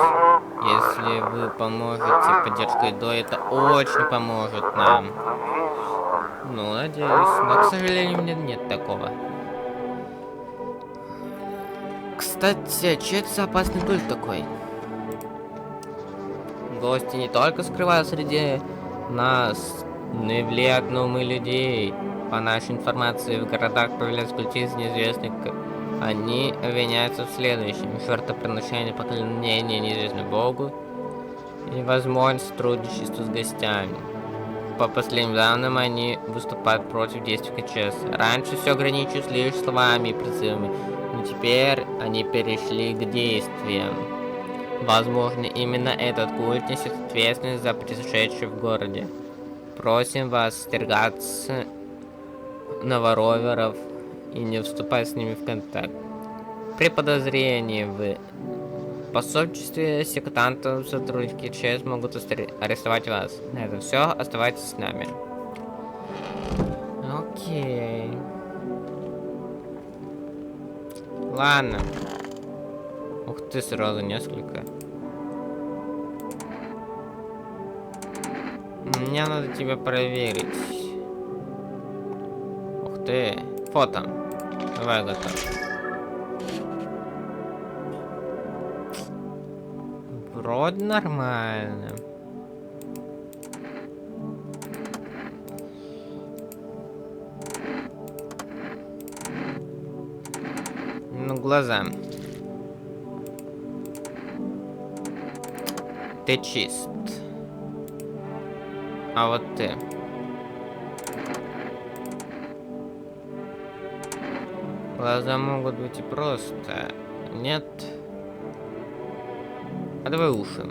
Если вы поможете поддержкой едой, это очень поможет нам. Ну, надеюсь. Но, к сожалению, у меня нет такого. Кстати, что это за опасный культ такой? Гости не только скрывают среди нас, но и влияют на умы людей. По нашей информации, в городах появляются культисты неизвестных. Они обвиняются в следующем: жертвоприношение, поклонение неизвестному богу и возможность сотрудничества с гостями. По последним данным, они выступают против действий КЧС. Раньше все ограничивалось лишь словами и призывами, но теперь они перешли к действиям. Возможно, именно этот культ несет ответственность за произошедшее в городе. Просим вас остерегаться новороверов и не вступать с ними в контакт. При подозрении в пособничестве сектантов сотрудники ЧС могут арестовать вас. На это все, оставайтесь с нами. Окей. Ладно. Ух ты, сразу несколько. Мне надо тебя проверить. Ух ты. Фото. Давай, готов. Вроде нормально. Ну, глаза. Ты чист. А вот ты. Глаза могут быть и просто. Нет. А давай уши.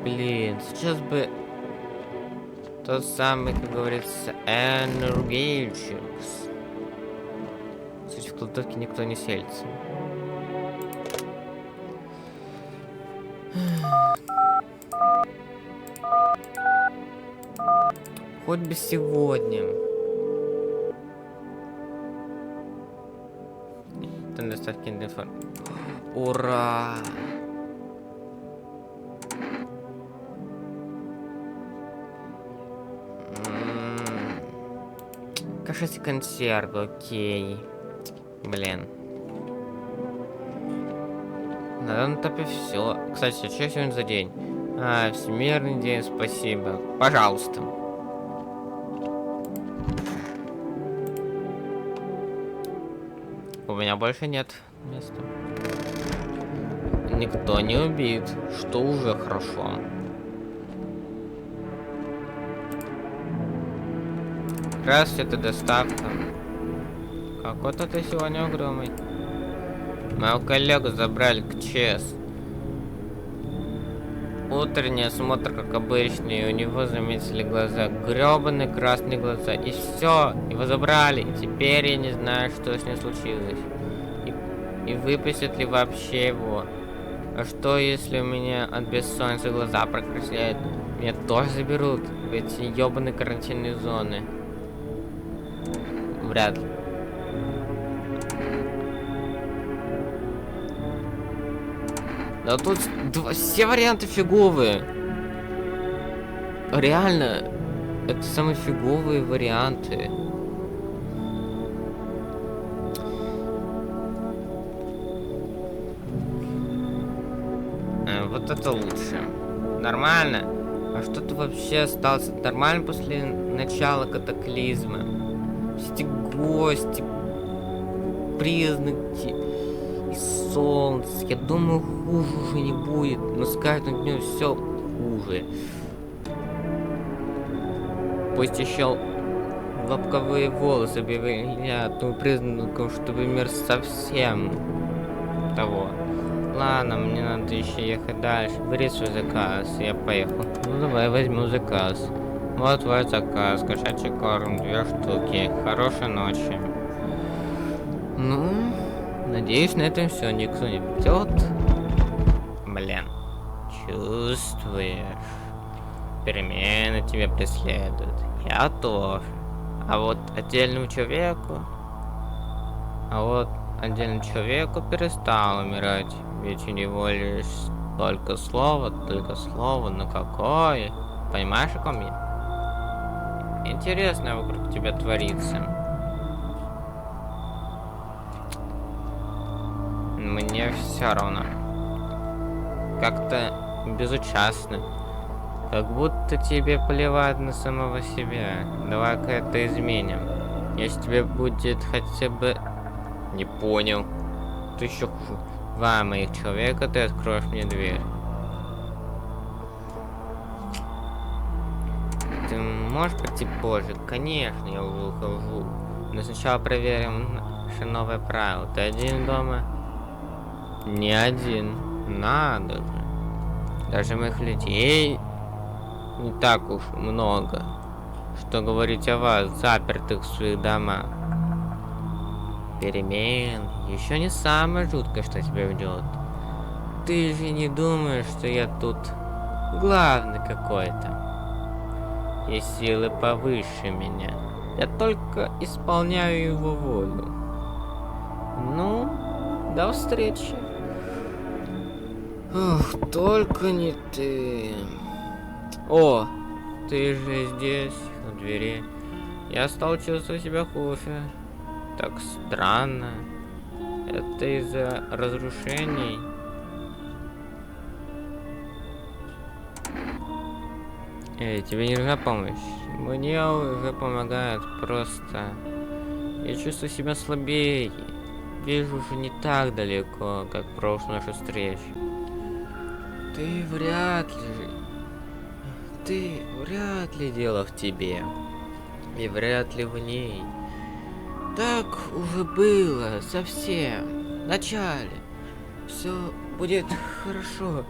Блин, сейчас бы тот самый, как говорится, энергичекс. Кстати, в кладовке никто не селится. Хоть бы сегодня. Там доставки информации. Ура! Кашать консервы, окей. Блин. На данном этапе все. Кстати, что сегодня за день? Всемирный день, спасибо. Пожалуйста. У меня больше нет места. Никто не убит, что уже хорошо. Раз это доставка. Какой-то ты сегодня угрюмый. Моего коллегу забрали к ЧС. Утренний осмотр, как обычно, и у него заметили глаза. Грёбаные красные глаза. И все, его забрали. И теперь я не знаю, что с ним случилось. И выпустят ли вообще его. А что, если у меня от бессонницы глаза прокрасняют? Меня тоже заберут в эти ёбаные карантинные зоны. Вряд ли. Да тут все варианты фиговые. Реально, это самые фиговые варианты. Вот это лучше. Нормально. А что ты вообще остался нормально после начала катаклизма? Все эти гости, признаки и солнце. Я думаю, хуже уже не будет. Но с каждым днем все хуже. Пусть еще лобковые волосы объявляют признаком, чтобы мир совсем того. Ладно, мне надо еще ехать дальше. Бери свой заказ, я поехал. Ну давай возьму заказ. Вот твой заказ, кошачий корм, 2 штуки. Хорошей ночи. Ну, надеюсь, на этом все, никто не придет. Блин, чувствуешь? Перемены тебя преследуют. Я тоже. А вот отдельному человеку перестал умирать. Ведь у него лишь только слово, но какое? Понимаешь, о ком я? Интересно вокруг тебя творится. Мне все равно. Как-то безучастно. Как будто тебе плевать на самого себя. Давай-ка это изменим. Если тебе будет хотя бы... Не понял. Ты еще хуже. 2 моих человека, ты откроешь мне дверь. Ты можешь прийти позже? Конечно, я уже ухожу. Но сначала проверим наше новое правило. Ты один дома? Не один. Надо же. Даже моих людей не так уж много. Что говорить о вас, запертых в своих домах. Перемен еще не самое жуткое, что тебя ждет. Ты же не думаешь, что я тут главный какой-то. Есть силы повыше меня. Я только исполняю его волю. Ну, до встречи. Ох, только не ты. О, ты же здесь, на двери. Я стал чувствовать себя хуже. Так странно. Это из-за разрушений. Эй, тебе не нужна помощь? Мне уже помогает просто. Я чувствую себя слабее. Вижу уже не так далеко, как в прошлую нашу встречу. Ты вряд ли дело в тебе. И вряд ли в ней. Так уже было совсем. В начале. Все будет хорошо.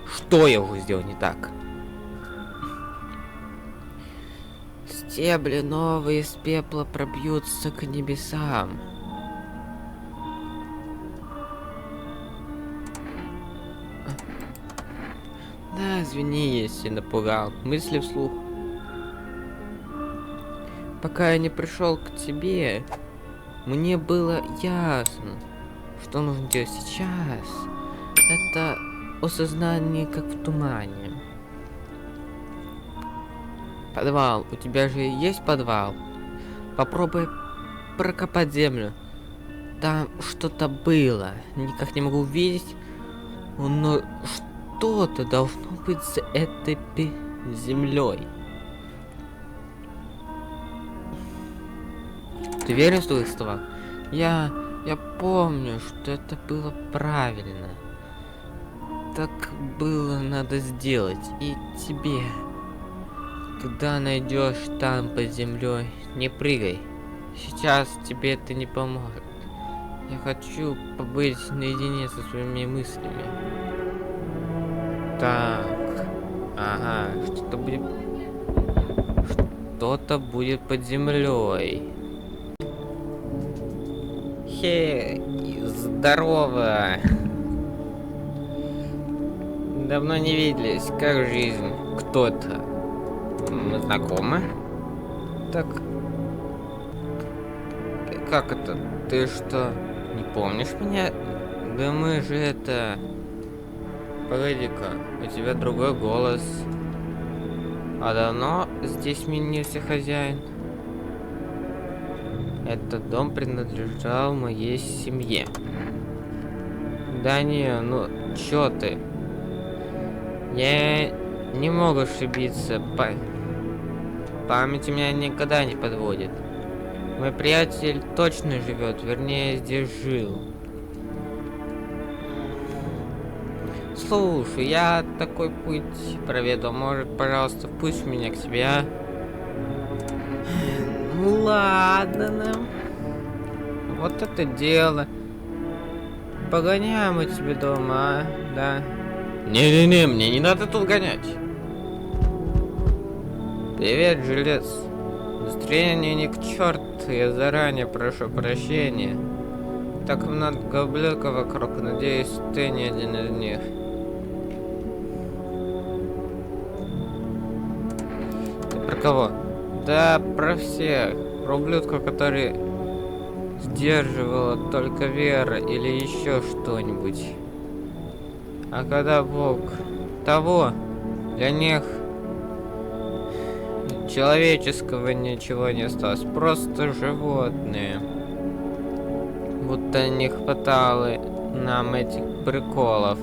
Что я уже сделал не так? Стебли новые из пепла пробьются к небесам. Да, извини, если напугал. Мысли вслух. Пока я не пришел к тебе, мне было ясно, что нужно делать сейчас. Это осознание как в тумане. Подвал. У тебя же есть подвал? Попробуй прокопать землю. Там что-то было. Никак не могу увидеть. Но что-то должно быть за этой землей. Ты веришь в своих словах? Я помню, что это было правильно. Так было надо сделать. И тебе. Когда найдешь там под землей, не прыгай. Сейчас тебе это не поможет. Я хочу побыть наедине со своими мыслями. Так. Ага, что-то будет под землей. Хей, здорово. Давно не виделись. Как жизнь? Кто это? Мы знакомы? Так. Как это? Ты что, не помнишь меня? Да мы же это... Погоди-ка, у тебя другой голос. А давно здесь сменился хозяин? Этот дом принадлежал моей семье. Да не, ну чё ты? Я не могу ошибиться. Память у меня никогда не подводит. Мой приятель точно живет, вернее, здесь жил. Слушай, я такой путь проведу. Может, пожалуйста, впусти меня к себе, а? Ну ладно, нам. Вот это дело. Погоняем мы тебе дома, а? Да. Не-не-не, мне не надо тут гонять. Привет, жилец. Настроение не к черту, я заранее прошу прощения. Так много ублюдков вокруг, надеюсь, ты не один из них. Ты про кого? Да, про всех. Про ублюдков, которые сдерживала только вера или еще что-нибудь. А когда Бог того, для них человеческого ничего не осталось, просто животные. Будто не хватало нам этих приколов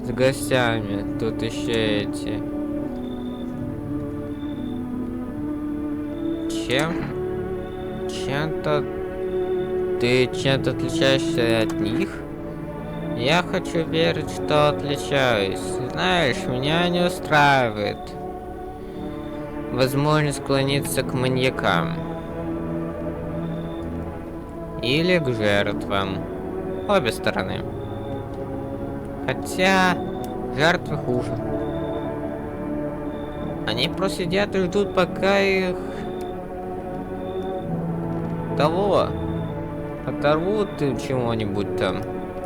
с гостями, тут еще эти. Чем-то ты чем-то отличаешься от них? Я хочу верить, что отличаюсь. Знаешь, меня не устраивает возможность склониться к маньякам. Или к жертвам. Обе стороны. Хотя жертвы хуже. Они просто сидят и ждут, пока их того оторвут чего-нибудь там.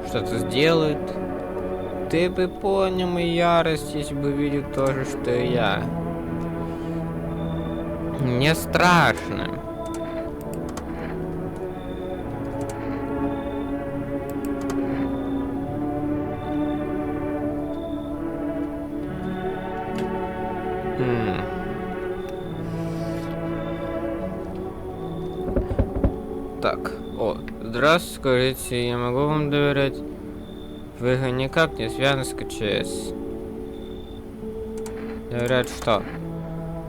Что-то сделают. Ты бы понял мою ярость, если бы видел то же, что и я. Мне страшно. Так, здравствуйте, скажите, я могу вам доверять? Вы никак не связаны с КЧС. Доверять что?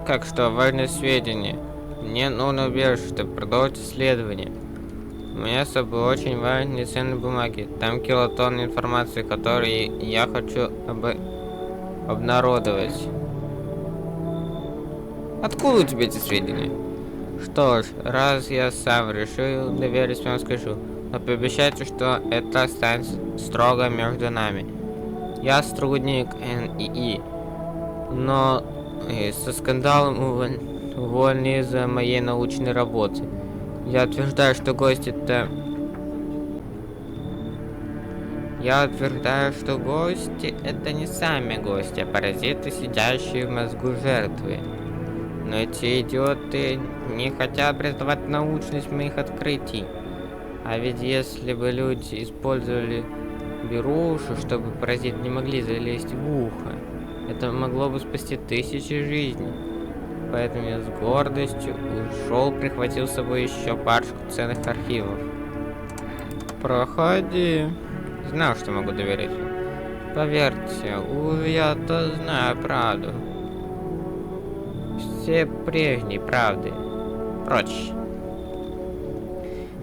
Как что? Важные сведения. Мне нужно убежище, чтобы продолжить исследование. У меня с собой очень важные ценные бумаги. Там килотонны информации, которые я хочу обнародовать. Откуда у тебя эти сведения? Что ж, раз я сам решил доверить вам, скажу. Но пообещайте, что это останется строго между нами. Я сотрудник НИИ, но со скандалом уволен из-за моей научной работы. Я утверждаю, что гости это не сами гости, а паразиты, сидящие в мозгу жертвы. Но эти идиоты не хотят признавать научность моих открытий. А ведь если бы люди использовали беруши, чтобы паразиты не могли залезть в ухо, это могло бы спасти тысячи жизней. Поэтому я с гордостью ушел, прихватил с собой еще парочку ценных архивов. Проходи. Знал, что могу доверять. Поверьте, я-то знаю правду. Все прежние правды. Прочь.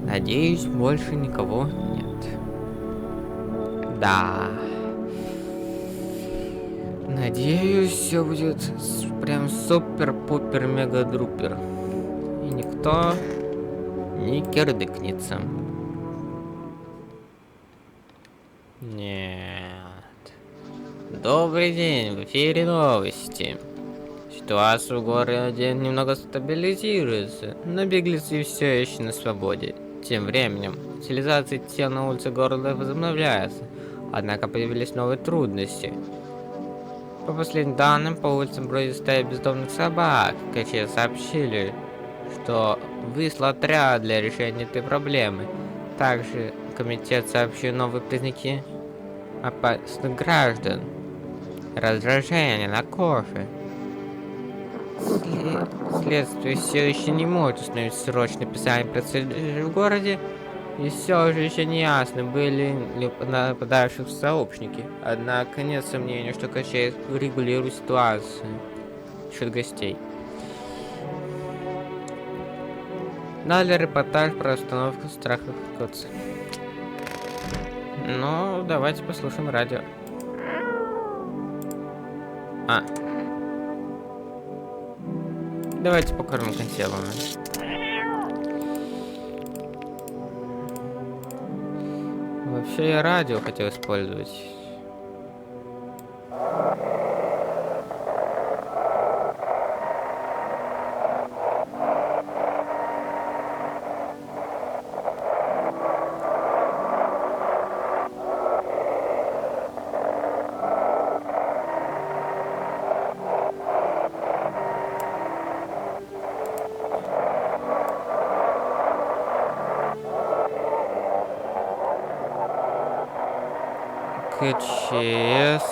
Надеюсь, больше никого нет. Да. Надеюсь, все будет прям супер-пупер-мега-друпер. И никто не кирдыкнется. Нет. Добрый день, в эфире новости. Ситуация в городе немного стабилизируется, но беглецы все еще на свободе. Тем временем, утилизация тел на улице города возобновляется, однако появились новые трудности. По последним данным, по улицам бродит стая бездомных собак. КЧ сообщили, что выслал отряд для решения этой проблемы. Также комитет сообщил новые признаки опасных граждан. Раздражение на коже. Следствие все еще не может установить срочное описание процедуры в городе, и все же еще не ясно, были ли нападавших сообщники. Однако нет сомнений, что Качей регулирует ситуацию насчет гостей. Далее репортаж про остановку страхов Коца. Ну, давайте послушаем радио. Давайте покормим консервами. Вообще я радио хотел использовать. КЧС.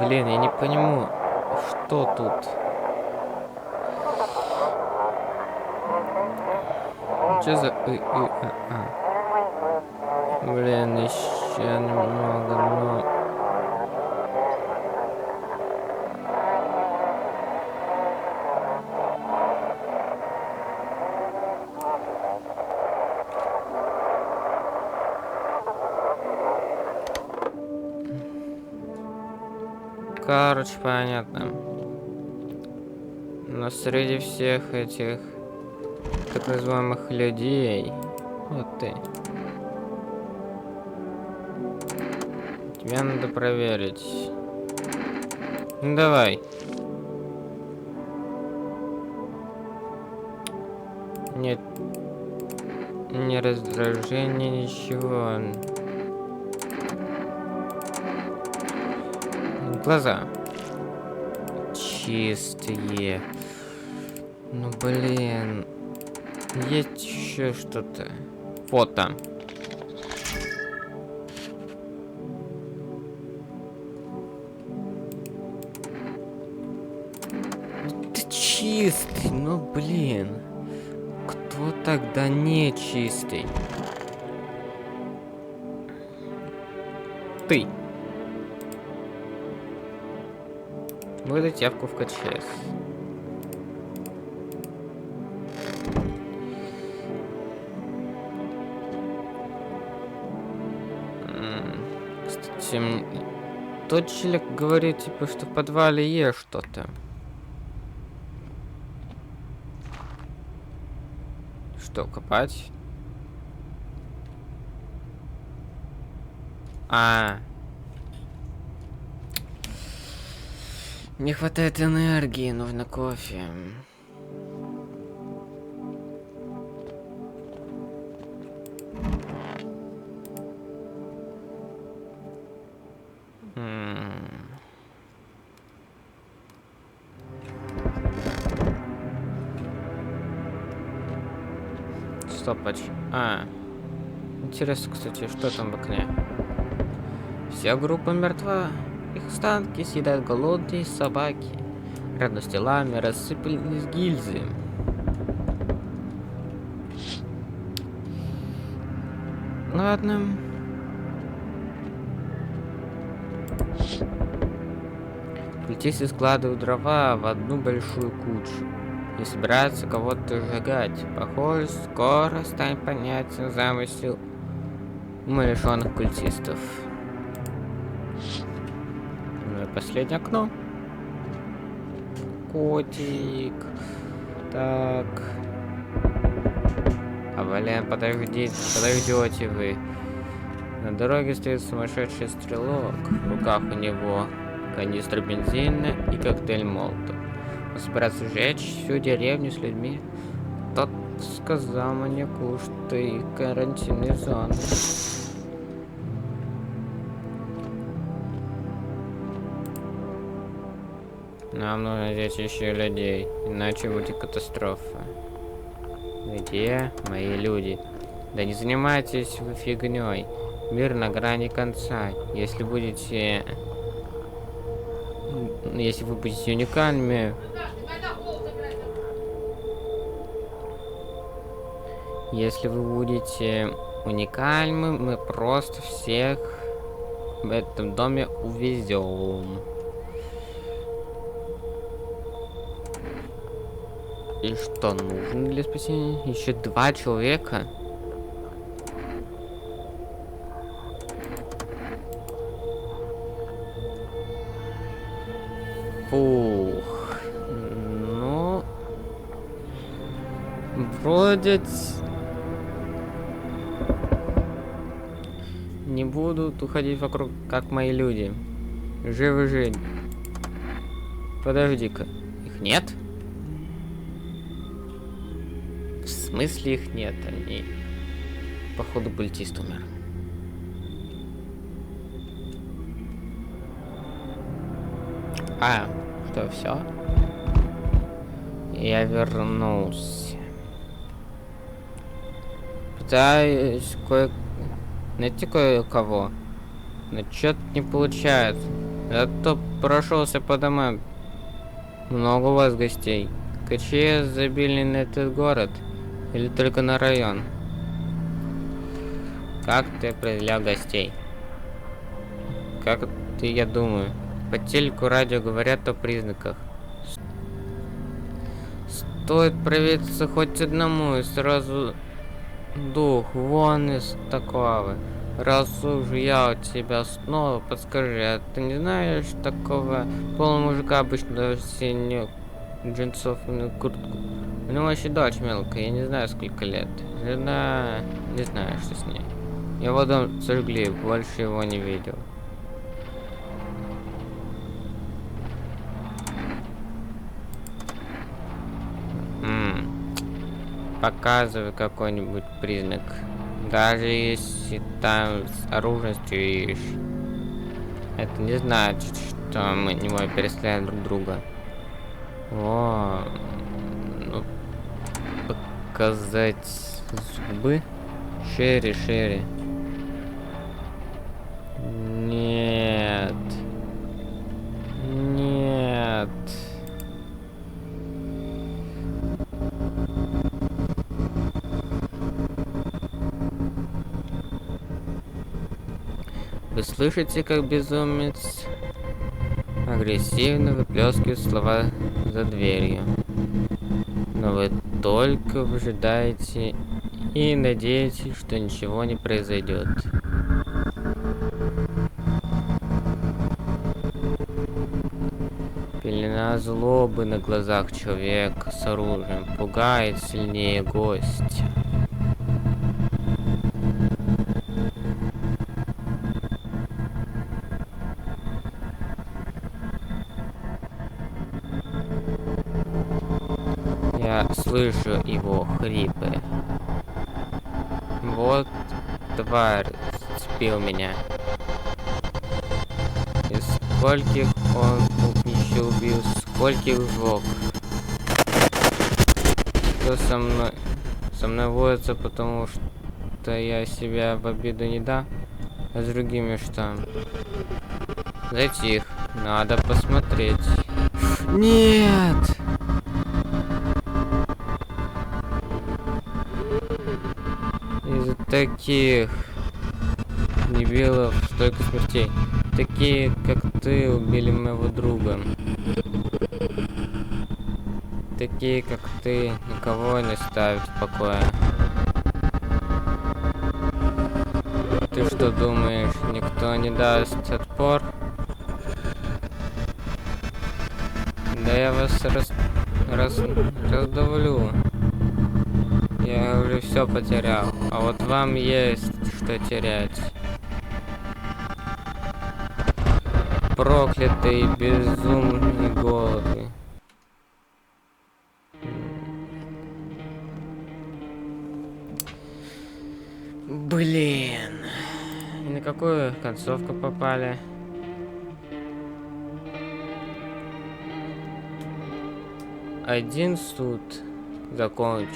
Блин, я не пойму, что тут. Что за Блин, еще немного, но... Короче, понятно. Но среди всех этих так называемых людей... Вот ты. Тебя надо проверить. Ну, давай. Нет. Ни раздражения, ничего. Глаза. Чистые. Ну, блин. Есть еще что-то. Фото. Чистый, ну блин. Кто тогда не чистый? Ты. Выдать явку в КЧС. Кстати, тот человек говорит, типа, что в подвале есть что-то. Что, копать? Не хватает энергии, нужно кофе. Стопач. Интересно, кстати, что там в окне? Вся группа мертва. Их останки съедают голодные собаки. Рядом с телами рассыпались гильзы. Ладно. Полицейцы складывают дрова в одну большую кучу и собираются кого-то сжигать. Похоже, скоро станет понятен замысел умалишенных культистов. Ну и последнее окно. Котик. Так. Блин, подождете вы. На дороге стоит сумасшедший стрелок. В руках у него канистра бензина и коктейль Молотов. Он собирается сжечь всю деревню с людьми. Тот сказал маньяку, что и карантинные зоны. Нам нужно здесь еще людей, иначе будет катастрофа. Где мои люди? Да не занимайтесь вы фигней. Мир на грани конца. Если вы будете уникальными, если вы будете уникальными, мы просто всех в этом доме увезем. И что нужно для спасения? Еще 2 человека? Фух. Ну... Вроде... Не будут уходить вокруг, как мои люди. Живы жить. Подожди-ка. Их нет? В смысле их нет? Они... Походу, бультист умер. А, что, все? Я вернулся. Пытаюсь найти кое-кого. Но что-то не получается. Зато прошелся по домам. Много у вас гостей. КЧС забили на этот город? Или только на район? Как ты определял гостей? Как ты, я думаю. По телеку, радио говорят о признаках. Стоит провериться хоть одному, и сразу дух вон из такого. Раз уж я у тебя снова, подскажи, а ты не знаешь такого полумужика, обычно синюю джинсовую куртку? У него еще дочь мелкая, я не знаю сколько лет. Жена, не знаю, что с ней. Его дом сожгли, больше его не видел. Показывай какой-нибудь признак. Даже если там с оружием видишь. Это не значит, что мы не можем перестрелять друг друга. О, ну, показать зубы. Шире, шире. Нет. Нет. Вы слышите, как безумец агрессивно выплескивает слова за дверью. Но вы только выжидаете и надеетесь, что ничего не произойдет. Пелена злобы на глазах человека с оружием пугает сильнее гостя. Я слышу его хрипы. Вот тварь спил меня. И скольких он еще убил, скольких сжег. Кто со мной? Со мной водится, потому что я себя в обиду не дам. А с другими что? Затих. Надо посмотреть. Нет! Из-за таких дебилов столько смертей. Такие, как ты, убили моего друга. Такие, как ты, никого не ставят в покое. Ты что думаешь, никто не даст отпор? Да я вас раздавлю. Я уже все потерял, а вот вам есть что терять. Проклятые безумные головы. Блин. И на какую концовку попали? один суд закончить,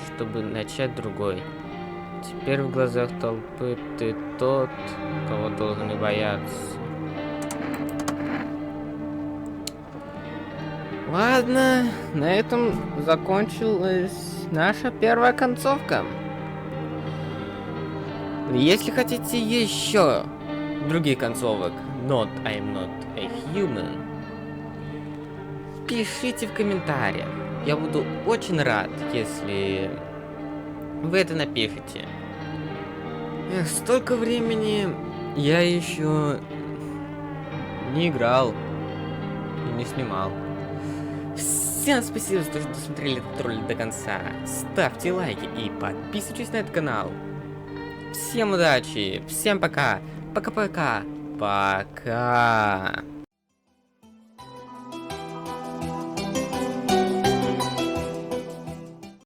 чтобы начать другой. Теперь в глазах толпы ты тот, кого должны бояться. Ладно, на этом закончилась наша первая концовка. Если хотите еще других концовок, Not I'm Not a Human, пишите в комментариях. Я буду очень рад, если вы это напишите. Эх, столько времени я еще не играл и не снимал. Всем спасибо за то, что досмотрели этот ролик до конца. Ставьте лайки и подписывайтесь на этот канал. Всем удачи, всем пока. Пока-пока. Пока.